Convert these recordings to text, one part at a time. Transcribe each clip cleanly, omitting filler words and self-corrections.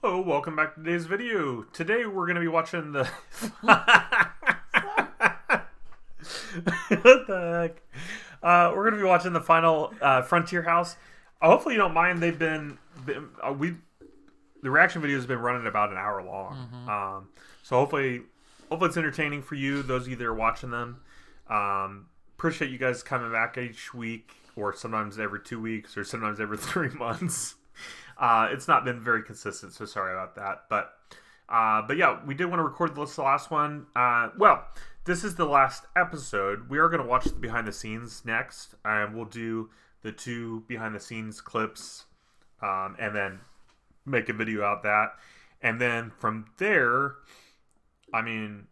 Hello, welcome back to today's video. Today we're going to be watching the... What the heck? We're going to be watching the final Frontier House. Hopefully you don't mind. They've been... The reaction video has been running about an hour long. Mm-hmm. So hopefully it's entertaining for you, those of you that are watching them. Appreciate you guys coming back each week, or sometimes every 2 weeks, or sometimes every 3 months. It's not been very consistent, so sorry about that. But yeah, we did want to record the last one. Well, this is the last episode. We are going to watch the behind the scenes next, and we'll do the 2 behind the scenes clips, and then make a video out that. And then from there, I mean,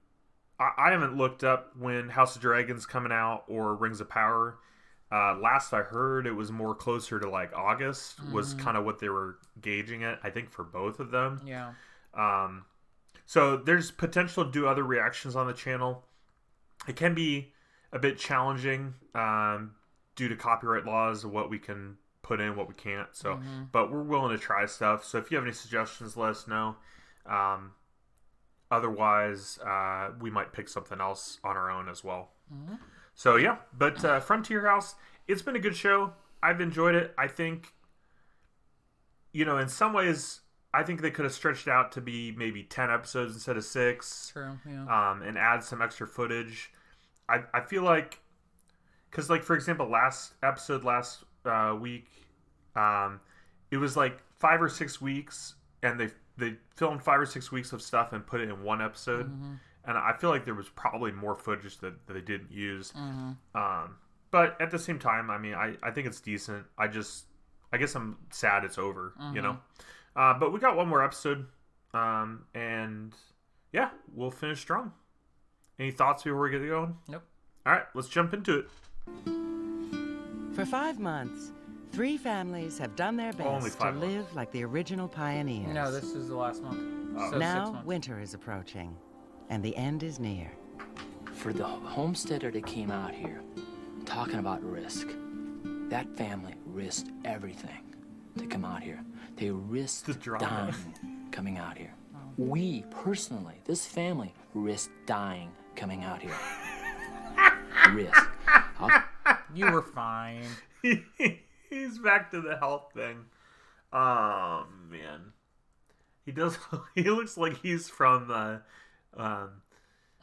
I haven't looked up when House of Dragons coming out or Rings of Power. Last I heard, it was more closer to like August was kind of what they were gauging it, I think, for both of them. Yeah. So there's potential to do other reactions on the channel. It can be a bit challenging due to copyright laws of what we can put in, what we can't. So, but we're willing to try stuff. So if you have any suggestions, let us know. Otherwise, we might pick something else on our own as well. So yeah, but Frontier House, it's been a good show. I've enjoyed it. I think, in some ways, I think they could have stretched it out to be maybe 10 episodes instead of 6. True, yeah. And add some extra footage. I feel like, because like, for example, last week, it was like 5 or 6 weeks, and they filmed 5 or 6 weeks of stuff and put it in one episode. And I feel like there was probably more footage that they didn't use. But at the same time, I mean, I think it's decent. I guess I'm sad it's over, But we got one more episode. And yeah, we'll finish strong. Any thoughts before we get going? Nope. All right, let's jump into it. For 5 months, 3 families have done their Only best to 5 live like the original pioneers. No, this is the last month. So 6 Now months. winter is approaching, and the end is near. For the homesteader that came out here, talking about risk, that family risked everything to come out here. They risked The drama. dying coming out here. We, personally, this family, risked dying coming out here. Risk. You were fine. He's back to the health thing. Oh man, he does. He looks like he's from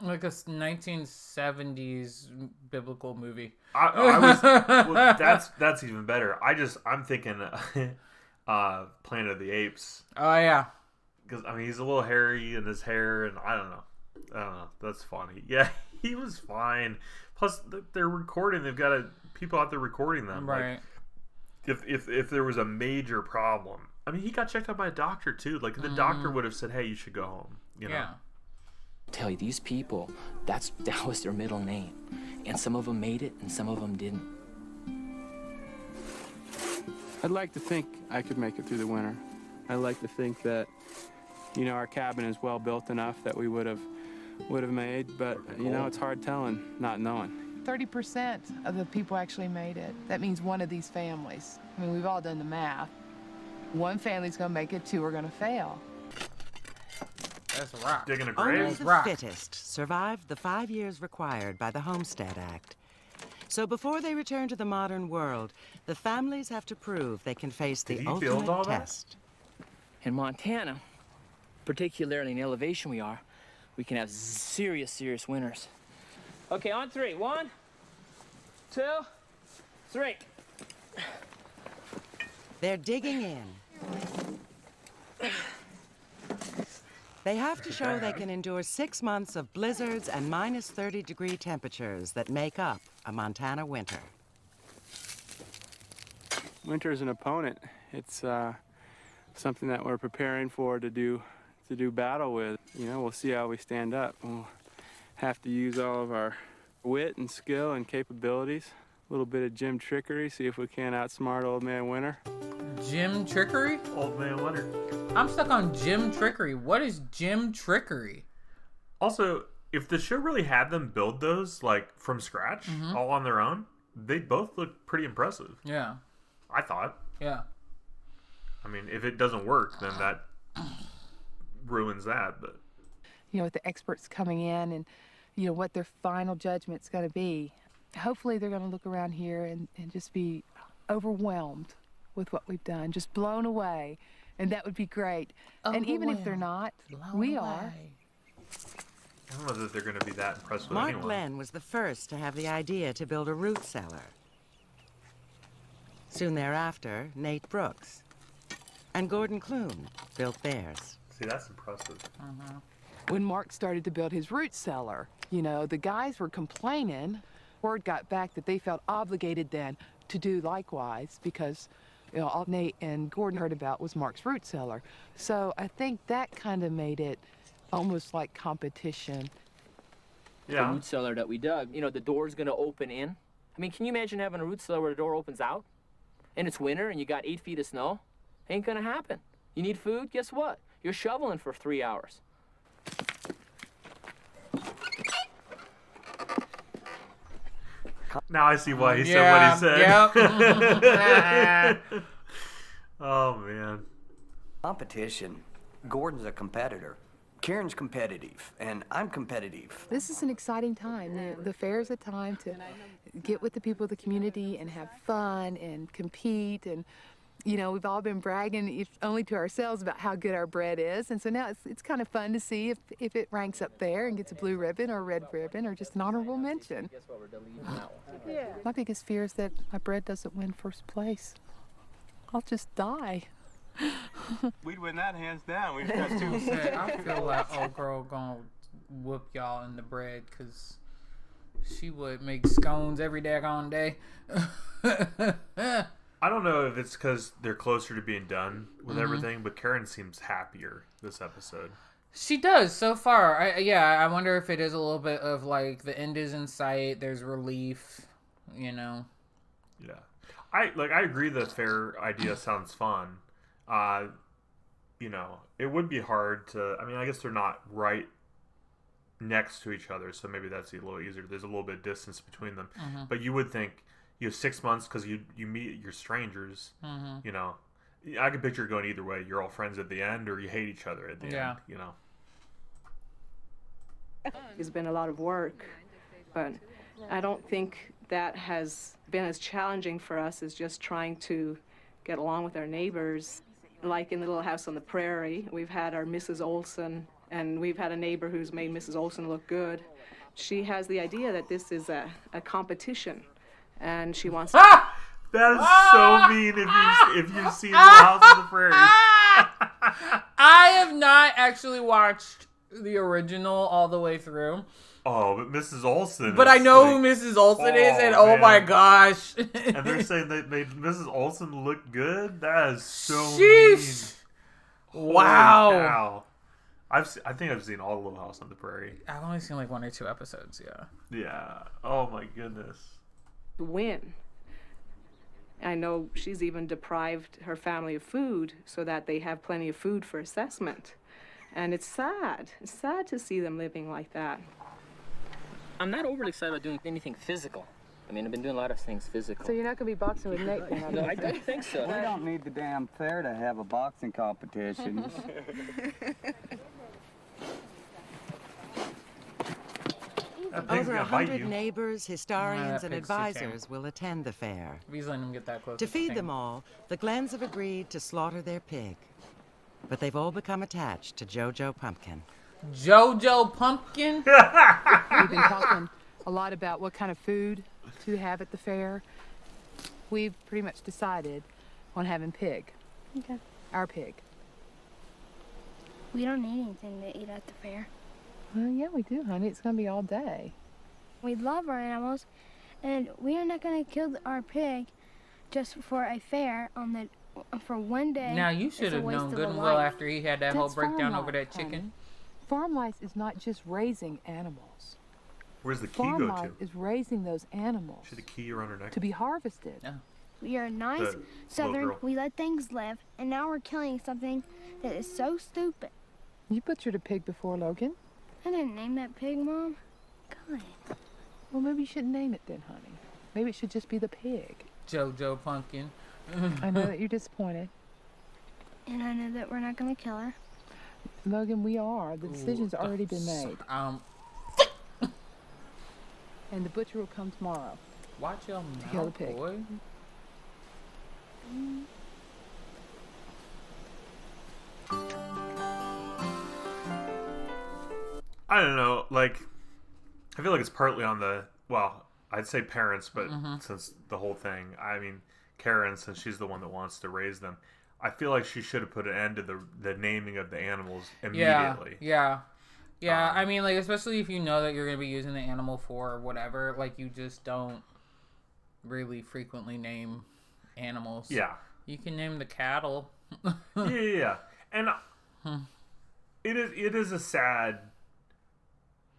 Like a 1970s biblical movie. I was. Well, that's even better. I'm thinking, Planet of the Apes. Oh, yeah. Because I mean, he's a little hairy in his hair, and I don't know. That's funny. Yeah, he was fine. Plus, they're recording. They've got people out there recording them. Right. Like, if there was a major problem, I mean, he got checked out by a doctor too. Like the doctor would have said, "Hey, you should go home." Yeah. Tell you, these people, that was their middle name. And some of them made it, and some of them didn't. I'd like to think I could make it through the winter. I'd like to think that, our cabin is well built enough that we would have made, but it's hard telling, not knowing. 30% of the people actually made it. That means one of these families. I mean, we've all done the math. One family's gonna make it, 2 are gonna fail. That's a rock. Digging a Only grave. the Rock. fittest survived the 5 years required by the Homestead Act. So before they return to the modern world, the families have to prove they can face Did the he build all ultimate that? test. In Montana, particularly in the elevation we are, we can have serious winters. Okay, on 3. 1, 2, 3. They're digging in. They have to show they can endure 6 months of blizzards and minus 30-degree temperatures that make up a Montana winter. Winter is an opponent. It's something that we're preparing for to do battle with. We'll see how we stand up. We'll have to use all of our wit and skill and capabilities. A little bit of Jim trickery, see if we can't outsmart Old Man Winter. Jim Trickery? Old Man Winter. I'm stuck on Jim Trickery. What is Jim Trickery? Also, if the show really had them build those like from scratch, all on their own, they both look pretty impressive. Yeah. I thought. Yeah. I mean, if it doesn't work, then that ruins that. But With the experts coming in and, what their final judgment's going to be, hopefully they're going to look around here and just be overwhelmed with what we've done, just blown away. And that would be great. And even if they're not, we are. I don't know that they're going to be that impressed with Mark anyone. Glenn was the first to have the idea to build a root cellar. Soon thereafter, Nate Brooks. And Gordon Clune built theirs. See, that's impressive. When Mark started to build his root cellar, the guys were complaining. Word got back that they felt obligated then to do likewise because all Nate and Gordon heard about was Mark's root cellar. So I think that kind of made it almost like competition. Yeah. The root cellar that we dug, the door's gonna open in. I mean, can you imagine having a root cellar where the door opens out? And it's winter and you got 8 feet of snow? Ain't gonna happen. You need food? Guess what? You're shoveling for 3 hours. Now I see why he said what he said. Yep. Oh, man. Competition. Gordon's a competitor. Karen's competitive, and I'm competitive. This is an exciting time. The fair is a time to get with the people of the community and have fun and compete. And, we've all been bragging if only to ourselves about how good our bread is. And so now it's kind of fun to see if it ranks up there and gets a blue ribbon or a red ribbon or just an honorable mention. Guess what, we're deleting that one. My biggest fear is that my bread doesn't win first place. I'll just die. We'd win that hands down. We've got two. Hey, I feel like old girl gonna whoop y'all in the bread because she would make scones every daggone day. I don't know if it's because they're closer to being done with everything, but Karen seems happier this episode. She does so far. I wonder if it is a little bit of like the end is in sight. There's relief, Yeah, I agree. The fair idea sounds fun. It would be hard to. I mean, I guess they're not right next to each other, so maybe that's a little easier. There's a little bit of distance between them, but you would think you have 6 months because you meet your strangers. I could picture it going either way. You're all friends at the end, or you hate each other at the end. It's been a lot of work, but I don't think that has been as challenging for us as just trying to get along with our neighbors. Like in the little house on the prairie, we've had our Mrs. Olson, and we've had a neighbor who's made Mrs. Olson look good. She has the idea that this is a competition, and she wants to... That is so mean if you've seen Little House on the Prairie. I have not actually watched the original all the way through. Oh, but Mrs. Olsen. But I know who Mrs. Olsen is, and oh my gosh. And they're saying they made Mrs. Olsen look good? That is so Sheesh. mean. Wow. Holy cow. I think I've seen all Little House on the Prairie. I've only seen like 1 or 2 episodes, yeah. Yeah. Oh my goodness. win. I know she's even deprived her family of food so that they have plenty of food for assessment. And it's sad. It's sad to see them living like that. I'm not overly excited about doing anything physical. I mean, I've been doing a lot of things physical. So you're not going to be boxing with Nate then? No, I don't think so. We don't need the damn fair to have a boxing competition. That thing's Over gonna bite 100 you. neighbors, historians, that and pig's too tame. advisors will attend the fair. He's letting him get that close. To feed them all, the Glens have agreed to slaughter their pig. But they've all become attached to JoJo Pumpkin. JoJo Pumpkin? We've been talking a lot about what kind of food to have at the fair. We've pretty much decided on having pig. Okay. Our pig. We don't need anything to eat at the fair. Well, yeah, we do, honey. It's going to be all day. We love our animals, and we are not going to kill our pig just for a fair for one day. Now, you It's should a have waste known of good a and well life. after he had that whole That's breakdown farm over that life, honey. chicken. Farm life is not just raising animals. Where's the key Farm go life to? is raising those animals Should the key around her neck? to be harvested. Yeah. We are nice, The little southern, girl. we let things live, and now we're killing something that is so stupid. You butchered a pig before, Logan. I didn't name that pig, Mom. God. Well, maybe you shouldn't name it then, honey. Maybe it should just be the pig. JoJo Pumpkin. I know that you're disappointed. And I know that we're not going to kill her. Logan, we are. The decision's already been made. And the butcher will come tomorrow. Watch your kill the mouth, pig. boy. I don't know. Like, I feel like it's partly on the, well, I'd say parents, but since the whole thing, I mean, Karen, since she's the one that wants to raise them, I feel like she should have put an end to the naming of the animals immediately. Yeah. I mean, like, especially if you know that you're going to be using the animal for whatever, like, you just don't really frequently name animals. Yeah. You can name the cattle. Yeah. And it is a sad,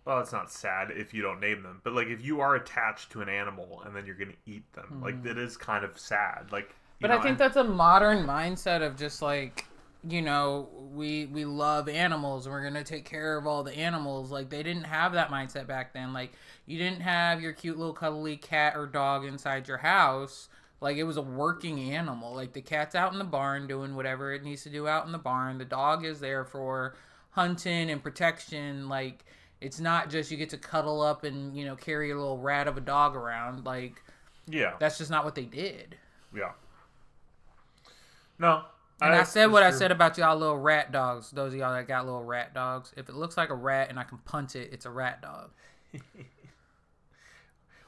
well, it's not sad if you don't name them, but, like, if you are attached to an animal and then you're going to eat them, like, that is kind of sad. Like, but I think that's a modern mindset of just, like, you know, we love animals and we're going to take care of all the animals. Like, they didn't have that mindset back then. Like, you didn't have your cute little cuddly cat or dog inside your house. Like, it was a working animal. Like, the cat's out in the barn doing whatever it needs to do out in the barn. The dog is there for hunting and protection. Like, it's not just you get to cuddle up and, you know, carry a little rat of a dog around. Like, yeah, that's just not what they did. Yeah. No. And I said what I said about y'all little rat dogs. Those of y'all that got little rat dogs. If it looks like a rat and I can punch it, it's a rat dog.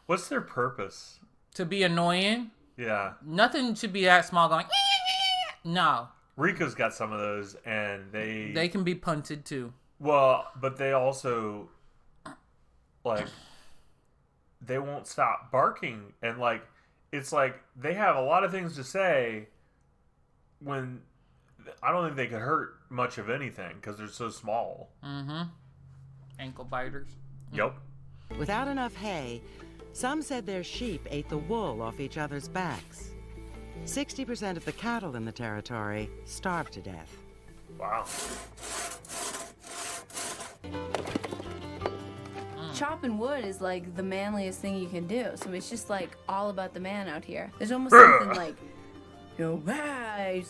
What's their purpose? To be annoying? Yeah. Nothing should be that small going, no. Rico's got some of those, and they can be punted too. Well, but they also, like, they won't stop barking, and, like, it's like they have a lot of things to say when I don't think they could hurt much of anything because they're so small. Ankle biters. Yep. Without enough hay, some said their sheep ate the wool off each other's backs. 60% of the cattle in the territory starved to death. Wow. Chopping wood is like the manliest thing you can do. So it's just like all about the man out here. There's almost something like, you know, I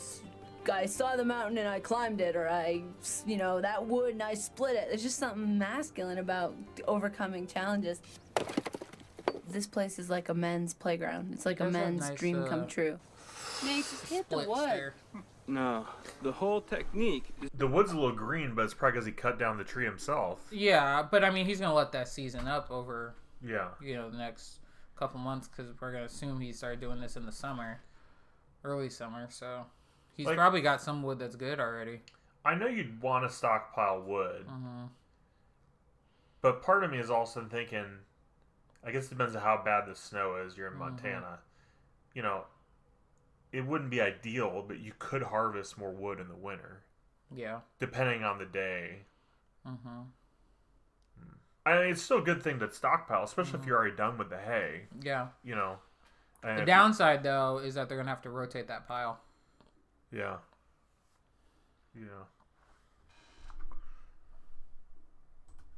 saw the mountain and I climbed it, or that wood and I split it. There's just something masculine about overcoming challenges. This place is like a men's playground. It's like a men's dream come true. Nate, just hit the wood. No, the whole technique is... The wood's a little green, but it's probably because he cut down the tree himself. Yeah, but I mean, he's going to let that season up over, the next couple months, because we're going to assume he started doing this in the summer, early summer, so he's probably got some wood that's good already. I know you'd want to stockpile wood, but part of me is also thinking, I guess it depends on how bad the snow is. You're in Montana. You know, it wouldn't be ideal, but you could harvest more wood in the winter. Yeah. Depending on the day. I mean, it's still a good thing to stockpile, especially if you're already done with the hay. Yeah. You know. The downside, though, is that they're going to have to rotate that pile. Yeah.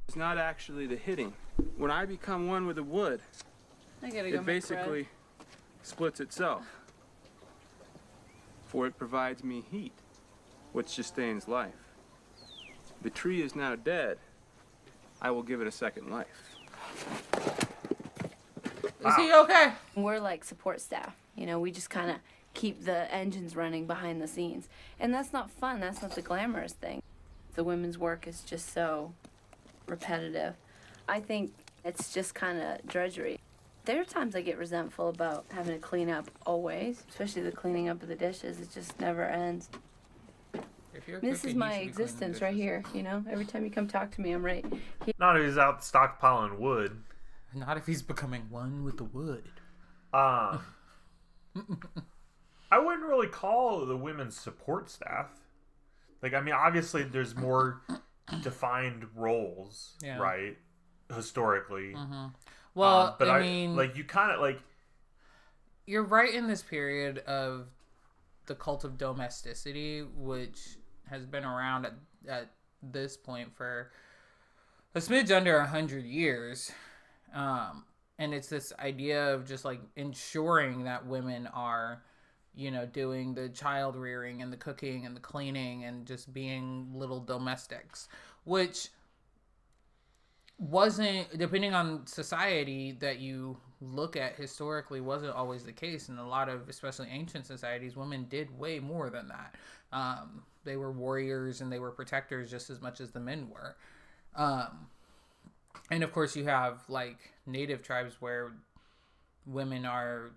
It's not actually the hitting. When I become one with the wood, it basically splits itself. For it provides me heat, which sustains life. The tree is now dead. I will give it a second life. Is he okay? We're like support staff. You know, we just kind of keep the engines running behind the scenes. And that's not fun. That's not the glamorous thing. The women's work is just so repetitive. I think it's just kind of drudgery. There are times I get resentful about having to clean up always, especially the cleaning up of the dishes. It just never ends. This is my existence right here, you know? Every time you come talk to me, I'm right here. Not if he's out stockpiling wood. Not if he's becoming one with the wood. I wouldn't really call the women's support staff. Like, I mean, obviously there's more defined roles, right? Historically. Well, but I mean... Like, you kind of, like... You're right in this period of the cult of domesticity, which has been around at this point for a smidge under 100 years. And it's this idea of just, like, ensuring that women are, you know, doing the child rearing and the cooking and the cleaning and just being little domestics, which wasn't, depending on society that you look at historically, wasn't always the case. In a lot of, especially ancient societies, women did way more than that. They were warriors and they were protectors just as much as the men were. And of course you have like native tribes where women are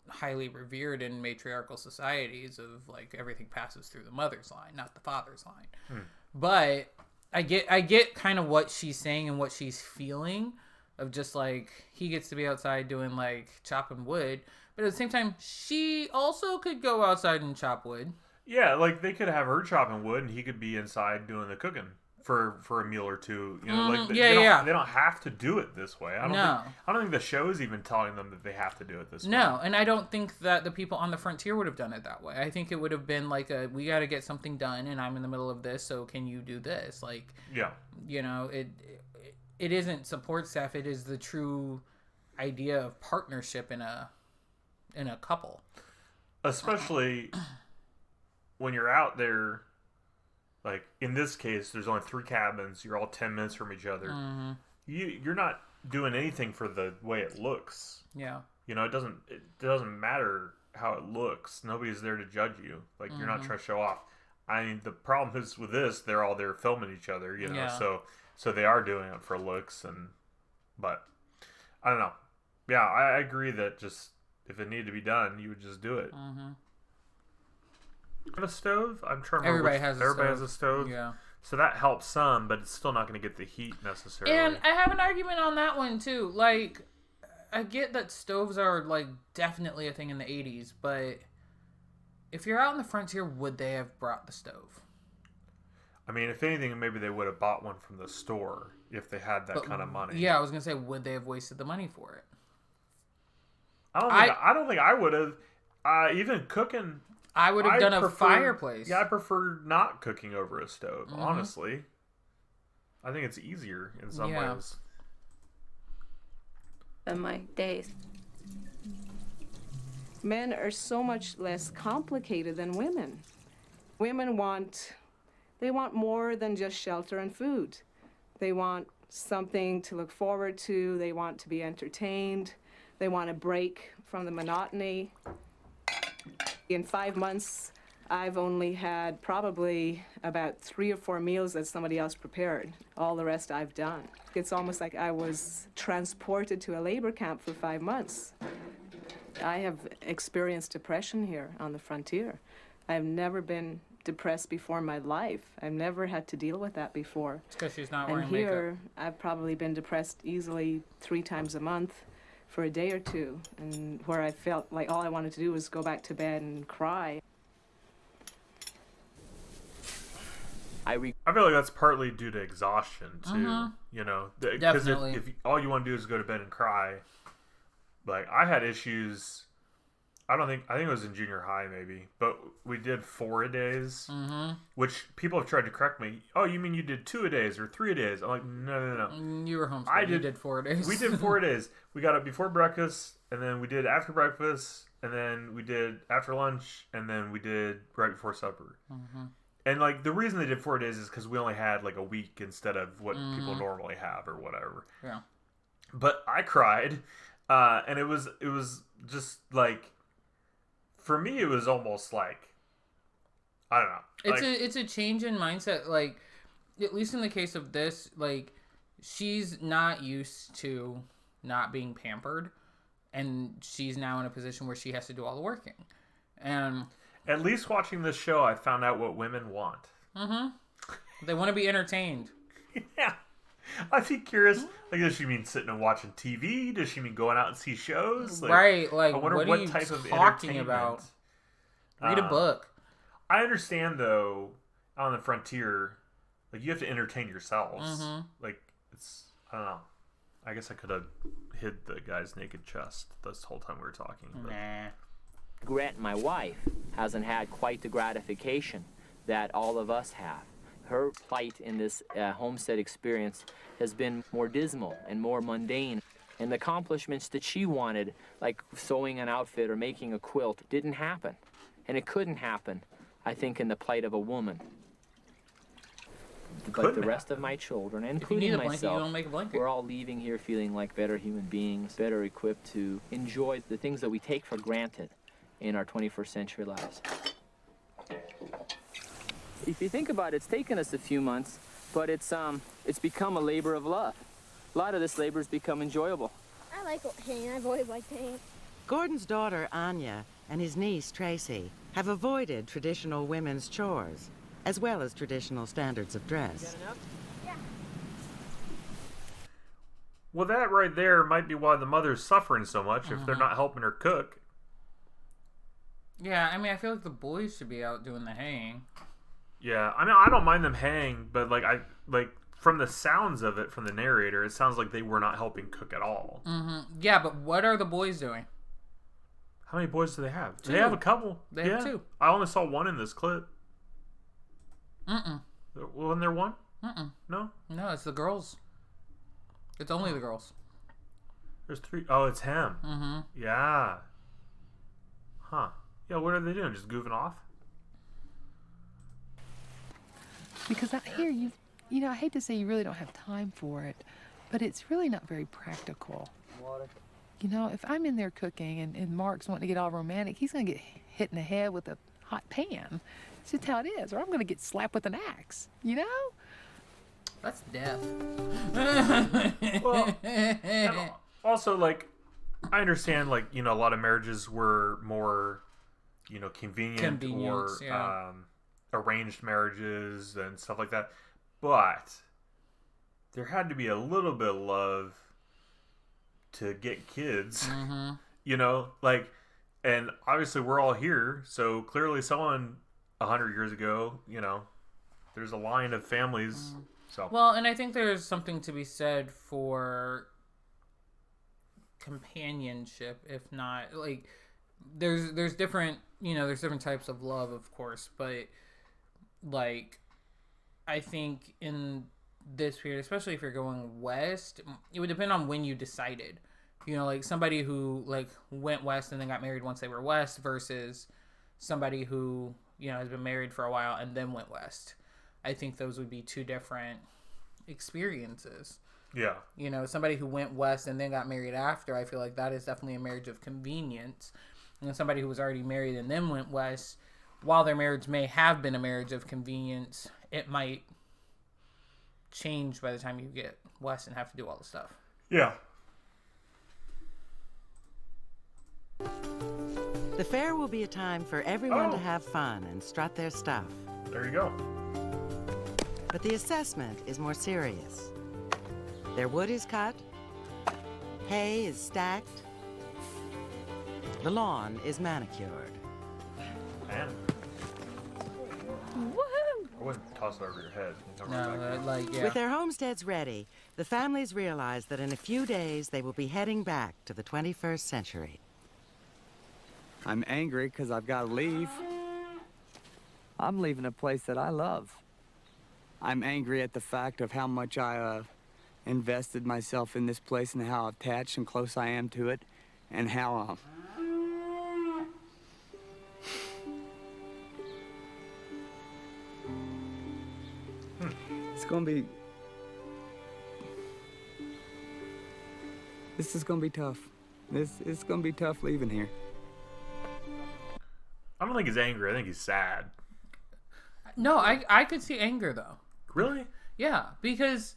highly revered in matriarchal societies of like everything passes through the mother's line, not the father's line. But I get kind of what she's saying and what she's feeling of just like he gets to be outside doing like chopping wood, but at the same time she also could go outside and chop wood. Yeah, like they could have her chopping wood and he could be inside doing the cooking for a meal or two. You know, like they don't have to do it this way. I don't think the show is even telling them that they have to do it this way. No, and I don't think that the people on the frontier would have done it that way. I think it would have been like we got to get something done and I'm in the middle of this, so can you do this? Like, yeah. You know, it isn't support staff, it is the true idea of partnership in a couple. Especially when you're out there, like in this case, there's only 3 cabins. You're all 10 minutes from each other. Mm-hmm. You're not doing anything for the way it looks. Yeah. You know, it doesn't matter how it looks. Nobody's there to judge you. Like you're not trying to show off. I mean, the problem is with this, they're all there filming each other. You know, so they are doing it for looks but I don't know. Yeah, I agree that just if it needed to be done, you would just do it. Mm-hmm. Have a stove? I'm trying to remember. Everybody has a stove. Yeah. So that helps some, but it's still not going to get the heat necessarily. And I have an argument on that one too. Like, I get that stoves are like definitely a thing in the 80s, but if you're out in the frontier, would they have brought the stove? I mean, if anything, maybe they would have bought one from the store if they had that kind of money. Yeah, I was gonna say, would they have wasted the money for it? I don't think I would have. Even cooking. I would have done a fireplace. Yeah, I prefer not cooking over a stove, honestly. I think it's easier in some ways. In my days. Men are so much less complicated than women. Women want more than just shelter and food. They want something to look forward to. They want to be entertained. They want a break from the monotony. In 5 months, I've only had probably about 3 or 4 meals that somebody else prepared. All the rest I've done. It's almost like I was transported to a labor camp for 5 months. I have experienced depression here on the frontier. I've never been depressed before in my life. I've never had to deal with that before. It's because she's not wearing makeup. And here, makeup. I've probably been depressed easily 3 times a month for a day or two, and where I felt like all I wanted to do was go back to bed and cry. I feel like that's partly due to exhaustion too. You know, because if all you want to do is go to bed and cry, like I had issues. I think it was in junior high maybe, but we did 4-a-days, which people have tried to correct me. Oh, you mean you did 2-a-days or 3-a-days? I'm like, no. You were homeschooled. You did 4 days. We did 4 days. We got up before breakfast, and then we did after breakfast, and then we did after lunch, and then we did right before supper. And like the reason they did 4 days is because we only had like a week instead of what people normally have or whatever. Yeah. But I cried, and it was just like. For me, it was almost like, I don't know. It's a change in mindset. Like, at least in the case of this, like, she's not used to not being pampered, and she's now in a position where she has to do all the working. And at least watching this show, I found out what women want. They want to be entertained. Yeah. I'd be curious. Like, does she mean sitting and watching TV? Does she mean going out and see shows? Like, right. Like, I wonder what are you type of talking about? Read a book. I understand, though, on the frontier, like, you have to entertain yourselves. Like, I don't know. I guess I could have hid the guy's naked chest this whole time we were talking. But. Nah. Grant, my wife, hasn't had quite the gratification that all of us have. Her plight in this homestead experience has been more dismal and more mundane. And the accomplishments that she wanted, like sewing an outfit or making a quilt, didn't happen. And it couldn't happen, I think, in the plight of a woman. But Couldn't the rest of my children, including need a blanket, myself, you don't make a blanket. we're all leaving here feeling like better human beings, better equipped to enjoy the things that we take for granted in our 21st century lives. If you think about it, it's taken us a few months, but it's become a labor of love. A lot of this labor has become enjoyable. I like haying. I've always liked haying. Gordon's daughter, Anya, and his niece, Tracy, have avoided traditional women's chores, as well as traditional standards of dress. Well, that right there might be why the mother's suffering so much if they're not helping her cook. Yeah, I mean, I feel like the boys should be out doing the haying. Yeah, I mean, I don't mind them haying, but from the sounds of it from the narrator, it sounds like they were not helping cook at all. Yeah, but what are the boys doing? How many boys do they have? Two. They have a couple. They have two. I only saw one in this clip. Mm-mm. Wasn't there one? Mm-mm. No? No, it's the girls. It's only the girls. There's 3. Oh, it's him. Mm-hmm. Yeah. Huh. Yeah, what are they doing? Just goofing off? Because I hear you know, I hate to say you really don't have time for it, but it's really not very practical. You know, if I'm in there cooking and Mark's wanting to get all romantic, he's going to get hit in the head with a hot pan. It's just how it is. Or I'm going to get slapped with an axe, you know? That's death. Well, and also, like, I understand, like, you know, a lot of marriages were more, you know, convenient or arranged marriages and stuff like that. But there had to be a little bit of love to get kids, you know, like, and obviously we're all here, so clearly someone 100 years ago, you know, there's a line of families. So well, and I think there's something to be said for companionship, if not, like, there's different, you know, there's different types of love, of course, but like, I think in this period, especially if you're going west, it would depend on when you decided. You know, like somebody who like went west and then got married once they were west versus somebody who, you know, has been married for a while and then went west. I think those would be two different experiences. yeah. You know, somebody who went west and then got married after, I feel like that is definitely a marriage of convenience. And somebody who was already married and then went west, while their marriage may have been a marriage of convenience, it might change by the time you get west and have to do all the stuff. Yeah. The fair will be a time for everyone to have fun and strut their stuff. There you go. But the assessment is more serious. Their wood is cut, hay is stacked, the lawn is manicured. Man. Woohoo! I wouldn't toss it over your head. With their homesteads ready, the families realize that in a few days they will be heading back to the 21st century. I'm angry because I've got to leave. I'm leaving a place that I love. I'm angry at the fact of how much I invested myself in this place and how attached and close I am to it, and how it's gonna be. This is gonna be tough. It's gonna be tough leaving here. I don't think he's angry. I think he's sad. No, I could see anger though. Really? Yeah, because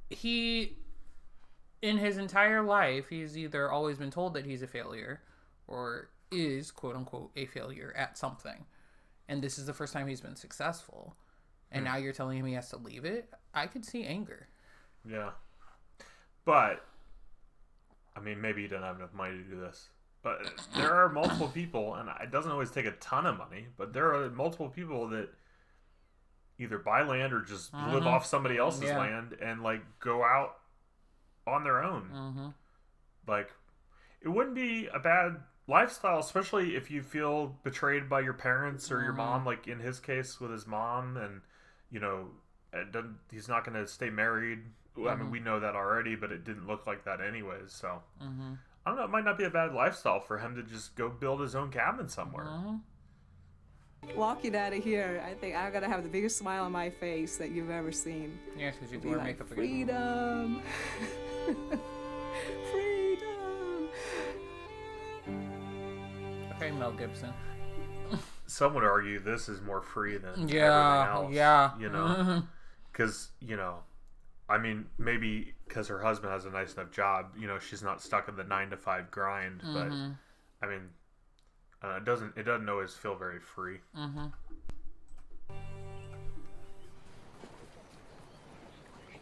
he, in his entire life, he's either always been told that he's a failure or is, quote unquote, a failure at something. And this is the first time he's been successful. And now you're telling him he has to leave it? I could see anger. Yeah. But, I mean, maybe he doesn't have enough money to do this. But there are multiple people, and it doesn't always take a ton of money, but there are multiple people that either buy land or just live off somebody else's land and, like, go out on their own. Like, it wouldn't be a bad lifestyle, especially if you feel betrayed by your parents or your mom, like in his case with his mom, and, you know, he's not going to stay married. I mean, we know that already, but it didn't look like that anyways, so... I don't know. It might not be a bad lifestyle for him to just go build his own cabin somewhere. Walking out of here, I think I'm gonna have the biggest smile on my face that you've ever seen. Yeah, because you Be wear like, makeup again. freedom. Freedom. Okay, Mel Gibson. Some would argue this is more free than everything else. Yeah. You know, because I mean, maybe because her husband has a nice enough job, she's not stuck in the 9-to-5 grind. But I mean, it doesn't always feel very free.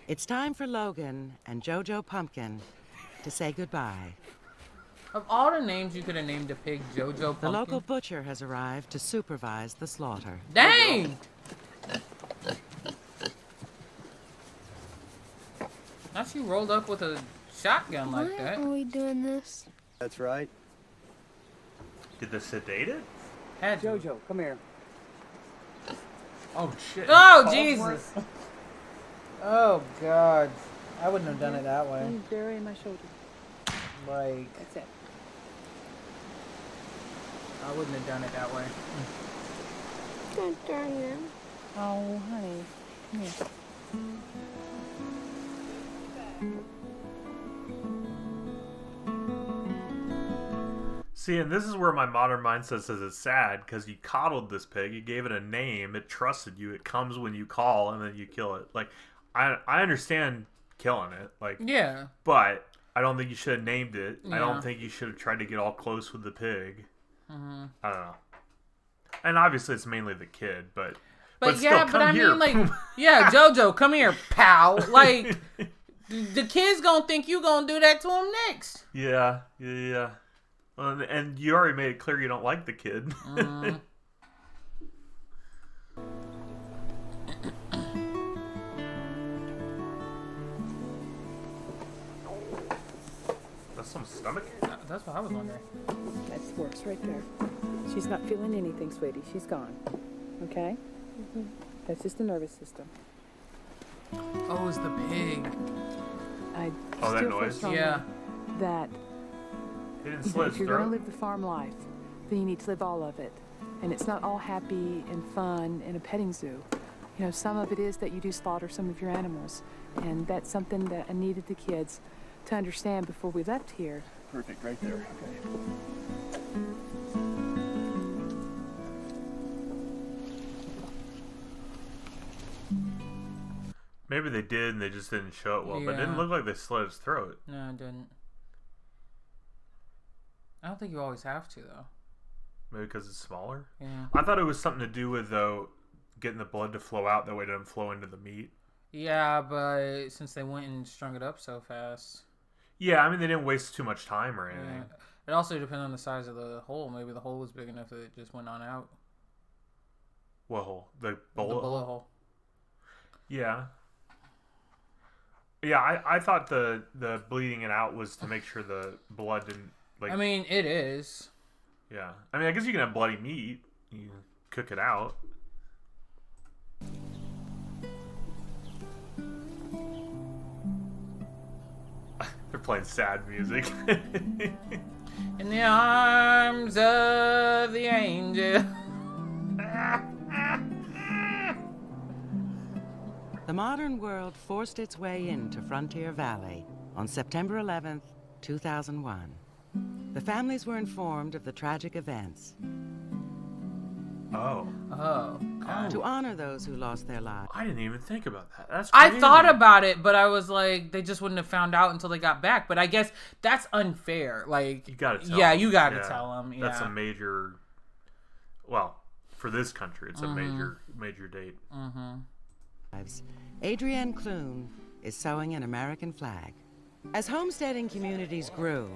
It's time for Logan and Jojo Pumpkin to say goodbye. Of all the names you could have named a pig, Jojo Pumpkin. The local butcher has arrived to supervise the slaughter. Dang! Now she rolled up with a shotgun like that. Why are we doing this? That's right. Did they sedate it? Jojo, come here. Oh shit! Oh Jesus! Oh God! I wouldn't have done it that way. He's burying my shoulder. Like, That's it. I wouldn't have done it that way. Don't turn them. Oh, honey. Come here. See, and this is where my modern mindset says it's sad, because you coddled this pig, you gave it a name, it trusted you, it comes when you call, and then you kill it. Like, I understand killing it, like, Yeah. but I don't think you should have named it. I Yeah. don't think you should have tried to get all close with the pig. I don't know. And obviously it's mainly the kid, but still, yeah, come but I here. mean, like, yeah, Jojo, come here, pal. Like, the kid's gonna think you gonna do that to him next. Yeah. And you already made it clear you don't like the kid. That's some stomach. That's what I was wondering. That's worse right there. She's not feeling anything, sweetie. She's gone. Okay? That's just the nervous system. Oh, it's the pig. I Oh, that still noise? feel strongly Yeah. that He didn't if slit his you're going to throat. live the farm life, then you need to live all of it. And it's not all happy and fun in a petting zoo. You know, some of it is that you do slaughter some of your animals. And that's something that I needed the kids to understand before we left here. Perfect, right there. Okay. Maybe they did and they just didn't show it well, but it didn't Yeah. look like they slit his throat. No, I didn't. I don't think you always have to, though. Maybe because it's smaller. Yeah. I thought it was something to do with, though, getting the blood to flow out. That way it doesn't flow into the meat. Yeah, but since they went and strung it up so fast. Yeah, I mean, they didn't waste too much time or anything. Yeah. It also depends on the size of the hole. Maybe the hole was big enough that it just went on out. What hole? The The bullet bullet hole? hole. Yeah. Yeah, I thought the bleeding it out was to make sure the blood didn't, like... I mean, it is. Yeah. I mean, I guess you can have bloody meat. You cook it out. They're playing sad music. In the arms of the angel. The modern world forced its way into Frontier Valley on September 11th, 2001. The families were informed of the tragic events. Oh. To honor those who lost their lives. I didn't even think about that. That's I crazy. thought about it, but I was like, they just wouldn't have found out until they got back. But I guess that's unfair. Like, You gotta tell yeah, them. you gotta tell them. Yeah. That's a major... Well, for this country, it's a major date. Adrienne Clune is sewing an American flag. As homesteading communities grew,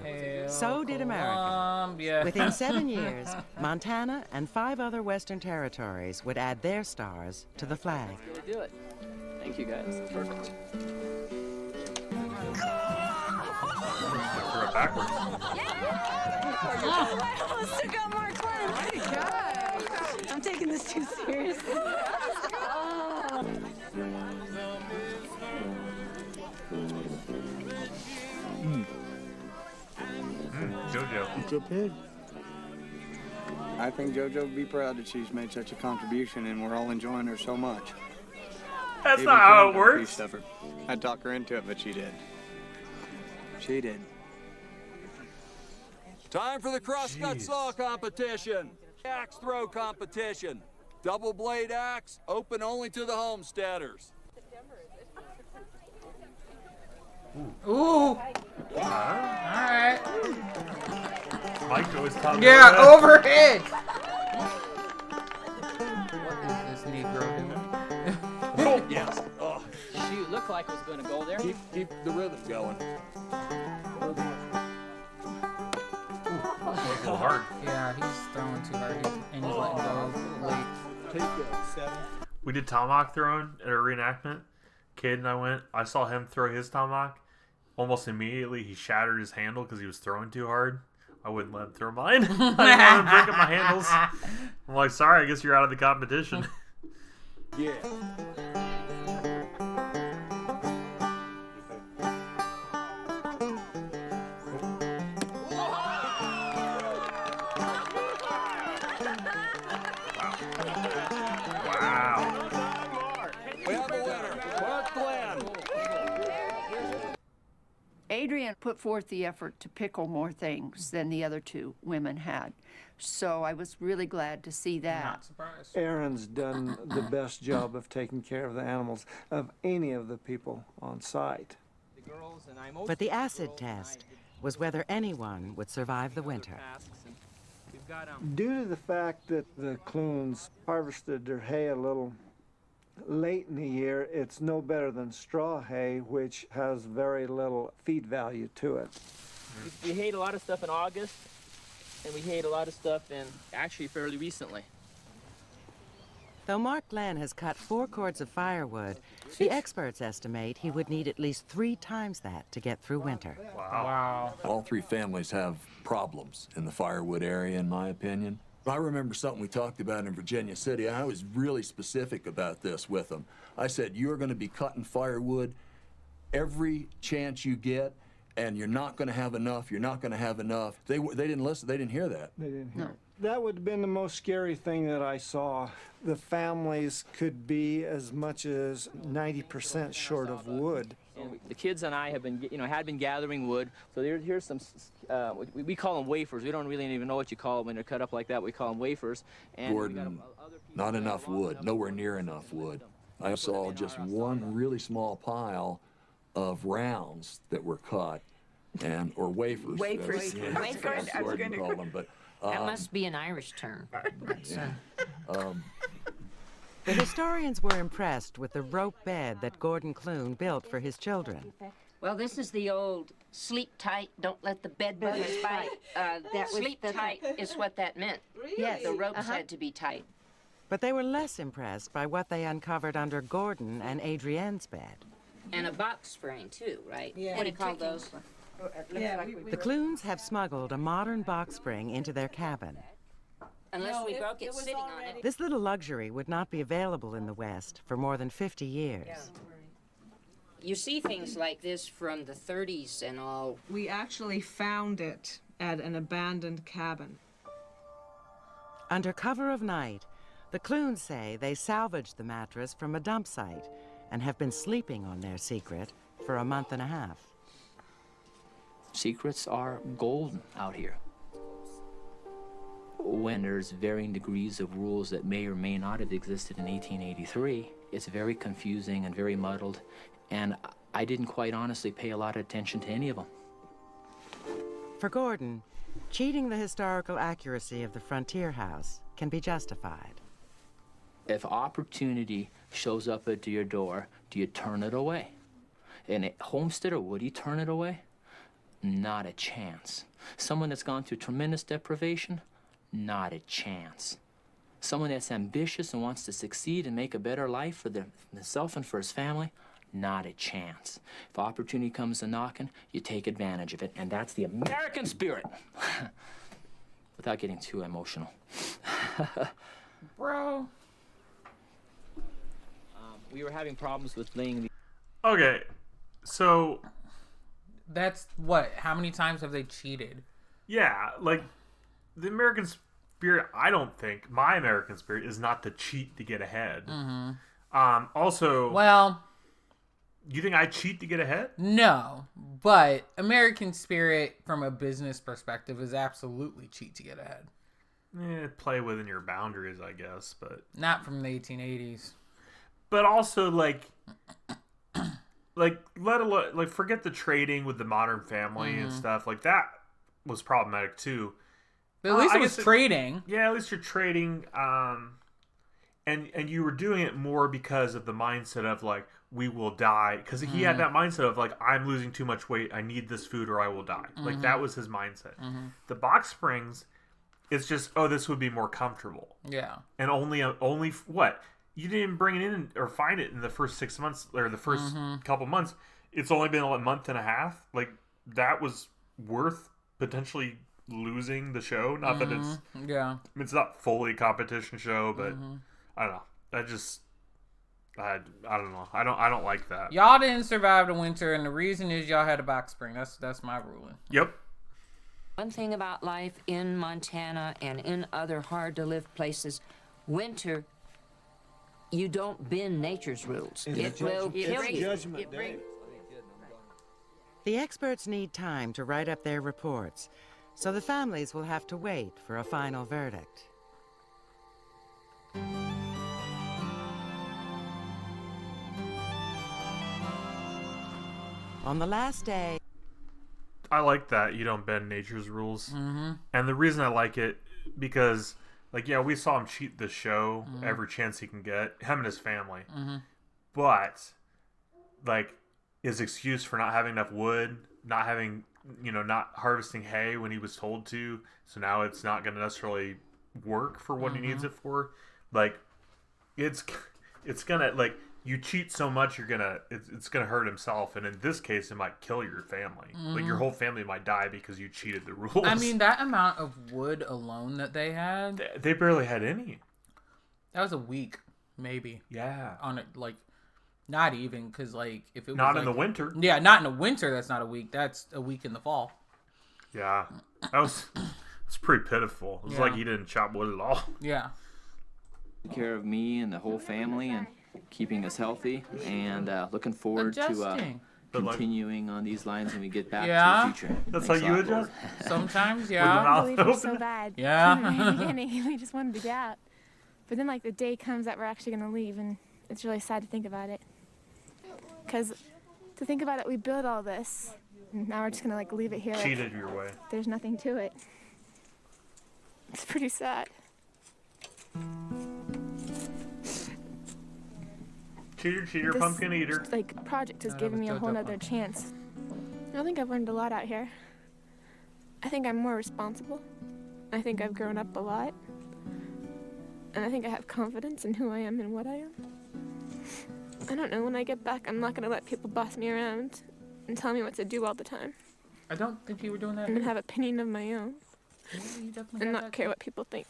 so did America. Within 7 years, Montana and 5 other Western territories would add their stars to the flag. Really do it. Thank you, guys. Perfect. Throw it backwards. I almost took out Mark Glenn. I'm taking this too seriously. JoJo pig. I think JoJo would be proud that she's made such a contribution, and we're all enjoying her so much. That's Even not how Karen it got a works. piece of her. I'd talk her into it, but she did. She did. Time for the crosscut saw competition. Axe throw competition. Double blade axe, open only to the homesteaders. Ooh. Alright. Mike always talking Yeah, about overhead. What is this Negro doing? Yes. Oh. Shoot, looked like it was going to go there. Keep the rhythm going. A little hard. Yeah, he's throwing too hard, and he's letting go late. Take that, 7. We did tomahawk throwing at a reenactment. Kid and I went. I saw him throw his tomahawk. Almost immediately, he shattered his handle because he was throwing too hard. I wouldn't let him throw mine. I didn't want him breaking my handles. I'm like, sorry, I guess you're out of the competition. Yeah. Wow. We have a winner. Mark Glenn. Adrian put forth the effort to pickle more things than the other two women had. So I was really glad to see that. Not surprised. Erin's done the best job of taking care of the animals of any of the people on site. But the acid test was whether anyone would survive the winter. Due to the fact that the Clunes harvested their hay a little late in the year, it's no better than straw hay, which has very little feed value to it. We hayed a lot of stuff in August, and we hayed a lot of stuff in actually fairly recently. Though Mark Glenn has cut 4 cords of firewood, the experts estimate he would need at least 3 times that to get through winter. Wow. All 3 families have problems in the firewood area, in my opinion. I remember something we talked about in Virginia City. I was really specific about this with them. I said, you're going to be cutting firewood every chance you get, and you're not going to have enough. You're not going to have enough. They didn't listen. They didn't hear that. They didn't hear it. That would have been the most scary thing that I saw. The families could be as much as 90% short of wood. And the kids and I have been, had been gathering wood. So here's some, we call them wafers. We don't really even know what you call them when they're cut up like that. We call them wafers. And Gordon, not enough wood, nowhere near enough wood. I saw just one really small pile of rounds that were cut, or wafers. Wafers. As Gordon called them, but that must be an Irish term. The historians were impressed with the rope bed that Gordon Clune built for his children. Well, this is the old sleep tight, don't let the bed bugs bite. Sleep tight is what that meant. Yes. The ropes had to be tight. But they were less impressed by what they uncovered under Gordon and Adrienne's bed. And a box spring, too, right? Yeah. What do you call those? The Clunes have smuggled a modern box spring into their cabin. Unless we broke it sitting on it. This little luxury would not be available in the West for more than 50 years. You see things like this from the 30s and all. We actually found it at an abandoned cabin. Under cover of night, the Clunes say they salvaged the mattress from a dump site and have been sleeping on their secret for a month and a half. Secrets are golden out here. When there's varying degrees of rules that may or may not have existed in 1883, it's very confusing and very muddled, and I didn't quite honestly pay a lot of attention to any of them. For Gordon, cheating the historical accuracy of the frontier house can be justified. If opportunity shows up at your door, do you turn it away? And a homesteader, would he turn it away? Not a chance. Someone that's gone through tremendous deprivation? Not a chance. Someone that's ambitious and wants to succeed and make a better life for himself and for his family? Not a chance. If opportunity comes a knocking, you take advantage of it, and that's the American spirit. Without getting too emotional. Bro. We were having problems with laying the... Okay, so... That's what? How many times have they cheated? Yeah, like the American spirit. I don't think my American spirit is not to cheat to get ahead. Also, Well, you think I cheat to get ahead? no, but American spirit from a business perspective is absolutely cheat to get ahead. Play within your boundaries, I guess, but not from the 1880s. But also, like let alone like forget the trading with the Modern Family and stuff like that was problematic too. But at least it was trading. Yeah, at least you're trading. And you were doing it more because of the mindset of like we will die, because he had that mindset of like I'm losing too much weight, I need this food or I will die. Like that was his mindset. The box springs, it's just this would be more comfortable. Yeah. And only what you didn't bring it in or find it in the first 6 months or the first couple months. It's only been a month and a half. Like that was worth potentially losing the show. Not that it's not fully a competition show, but. I don't know. I don't know. I don't like that. Y'all didn't survive the winter, and the reason is y'all had a box spring. That's my ruling. Yep. One thing about life in Montana and in other hard-to-live places, winter, you don't bend nature's rules. It will kill you. The experts need time to write up their reports, so the families will have to wait for a final verdict. On the last day... I like that you don't bend nature's rules. And the reason I like it, because, like, yeah, we saw him cheat the show every chance he can get, him and his family. But, like, his excuse for not having enough wood, not having, not harvesting hay when he was told to, so now it's not going to necessarily work for what he needs it for. Like, it's gonna, like, you cheat so much, it's gonna hurt himself, and in this case, it might kill your family. Like your whole family might die because you cheated the rules. I mean, that amount of wood alone that they had, they barely had any. That was a week, maybe. Yeah. On it, like, not even, because like if it was not in the winter. Yeah, not in the winter. That's not a week. That's a week in the fall. Yeah, that was it's pretty pitiful. It was like he didn't chop wood at all. Yeah. Taking care of me and the whole family and keeping us healthy, and looking forward to continuing on these lines when we get back to the future. That's how you adjust? Sometimes, We were so bad. Yeah. In the very beginning, we just wanted to get out. But then, like, the day comes that we're actually going to leave, and it's really sad to think about it. Because to think about it, we built all this, and now we're just going to, like, leave it here. Cheated your way. There's nothing to it. It's pretty sad. Cheater, this, pumpkin eater. Like, project has given me a whole nother chance. I think I've learned a lot out here. I think I'm more responsible. I think I've grown up a lot. And I think I have confidence in who I am and what I am. I don't know, when I get back, I'm not going to let people boss me around and tell me what to do all the time. I don't think you were doing that. I'm going to have an opinion of my own. Yeah, and not care what people think.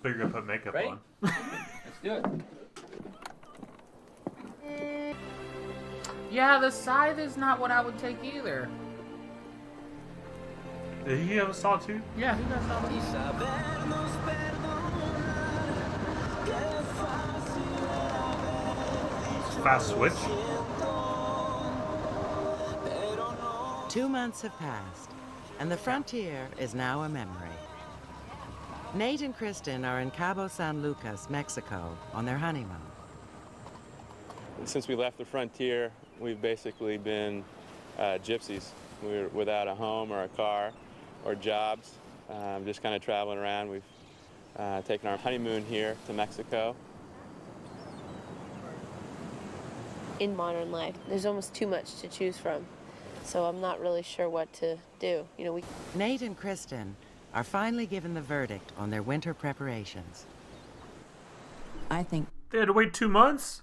But you're going to put makeup on. Let's do it. Yeah, the scythe is not what I would take either. Did he have a saw too? Yeah, he got saw too. Fast switch. 2 months have passed, and the frontier is now a memory. Nate and Kristen are in Cabo San Lucas, Mexico, on their honeymoon. Since we left the frontier, we've basically been gypsies. We're without a home or a car or jobs, just kind of traveling around. We've taken our honeymoon here to Mexico. In modern life, there's almost too much to choose from, so I'm not really sure what to do. Nate and Kristen are finally given the verdict on their winter preparations. I think they had to wait 2 months.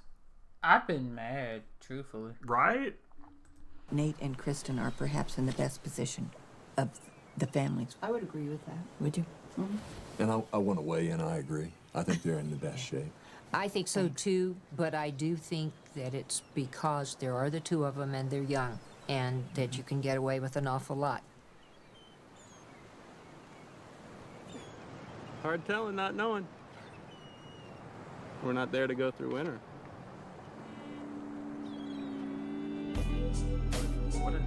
I've been mad, truthfully. Right? Nate and Kristen are perhaps in the best position of the families. I would agree with that. Would you? Mm-hmm. And I want to weigh in. I agree. I think they're in the best shape. I think so too, but I do think that it's because there are the two of them and they're young. and that you can get away with an awful lot. Hard telling, not knowing. We're not there to go through winter. What a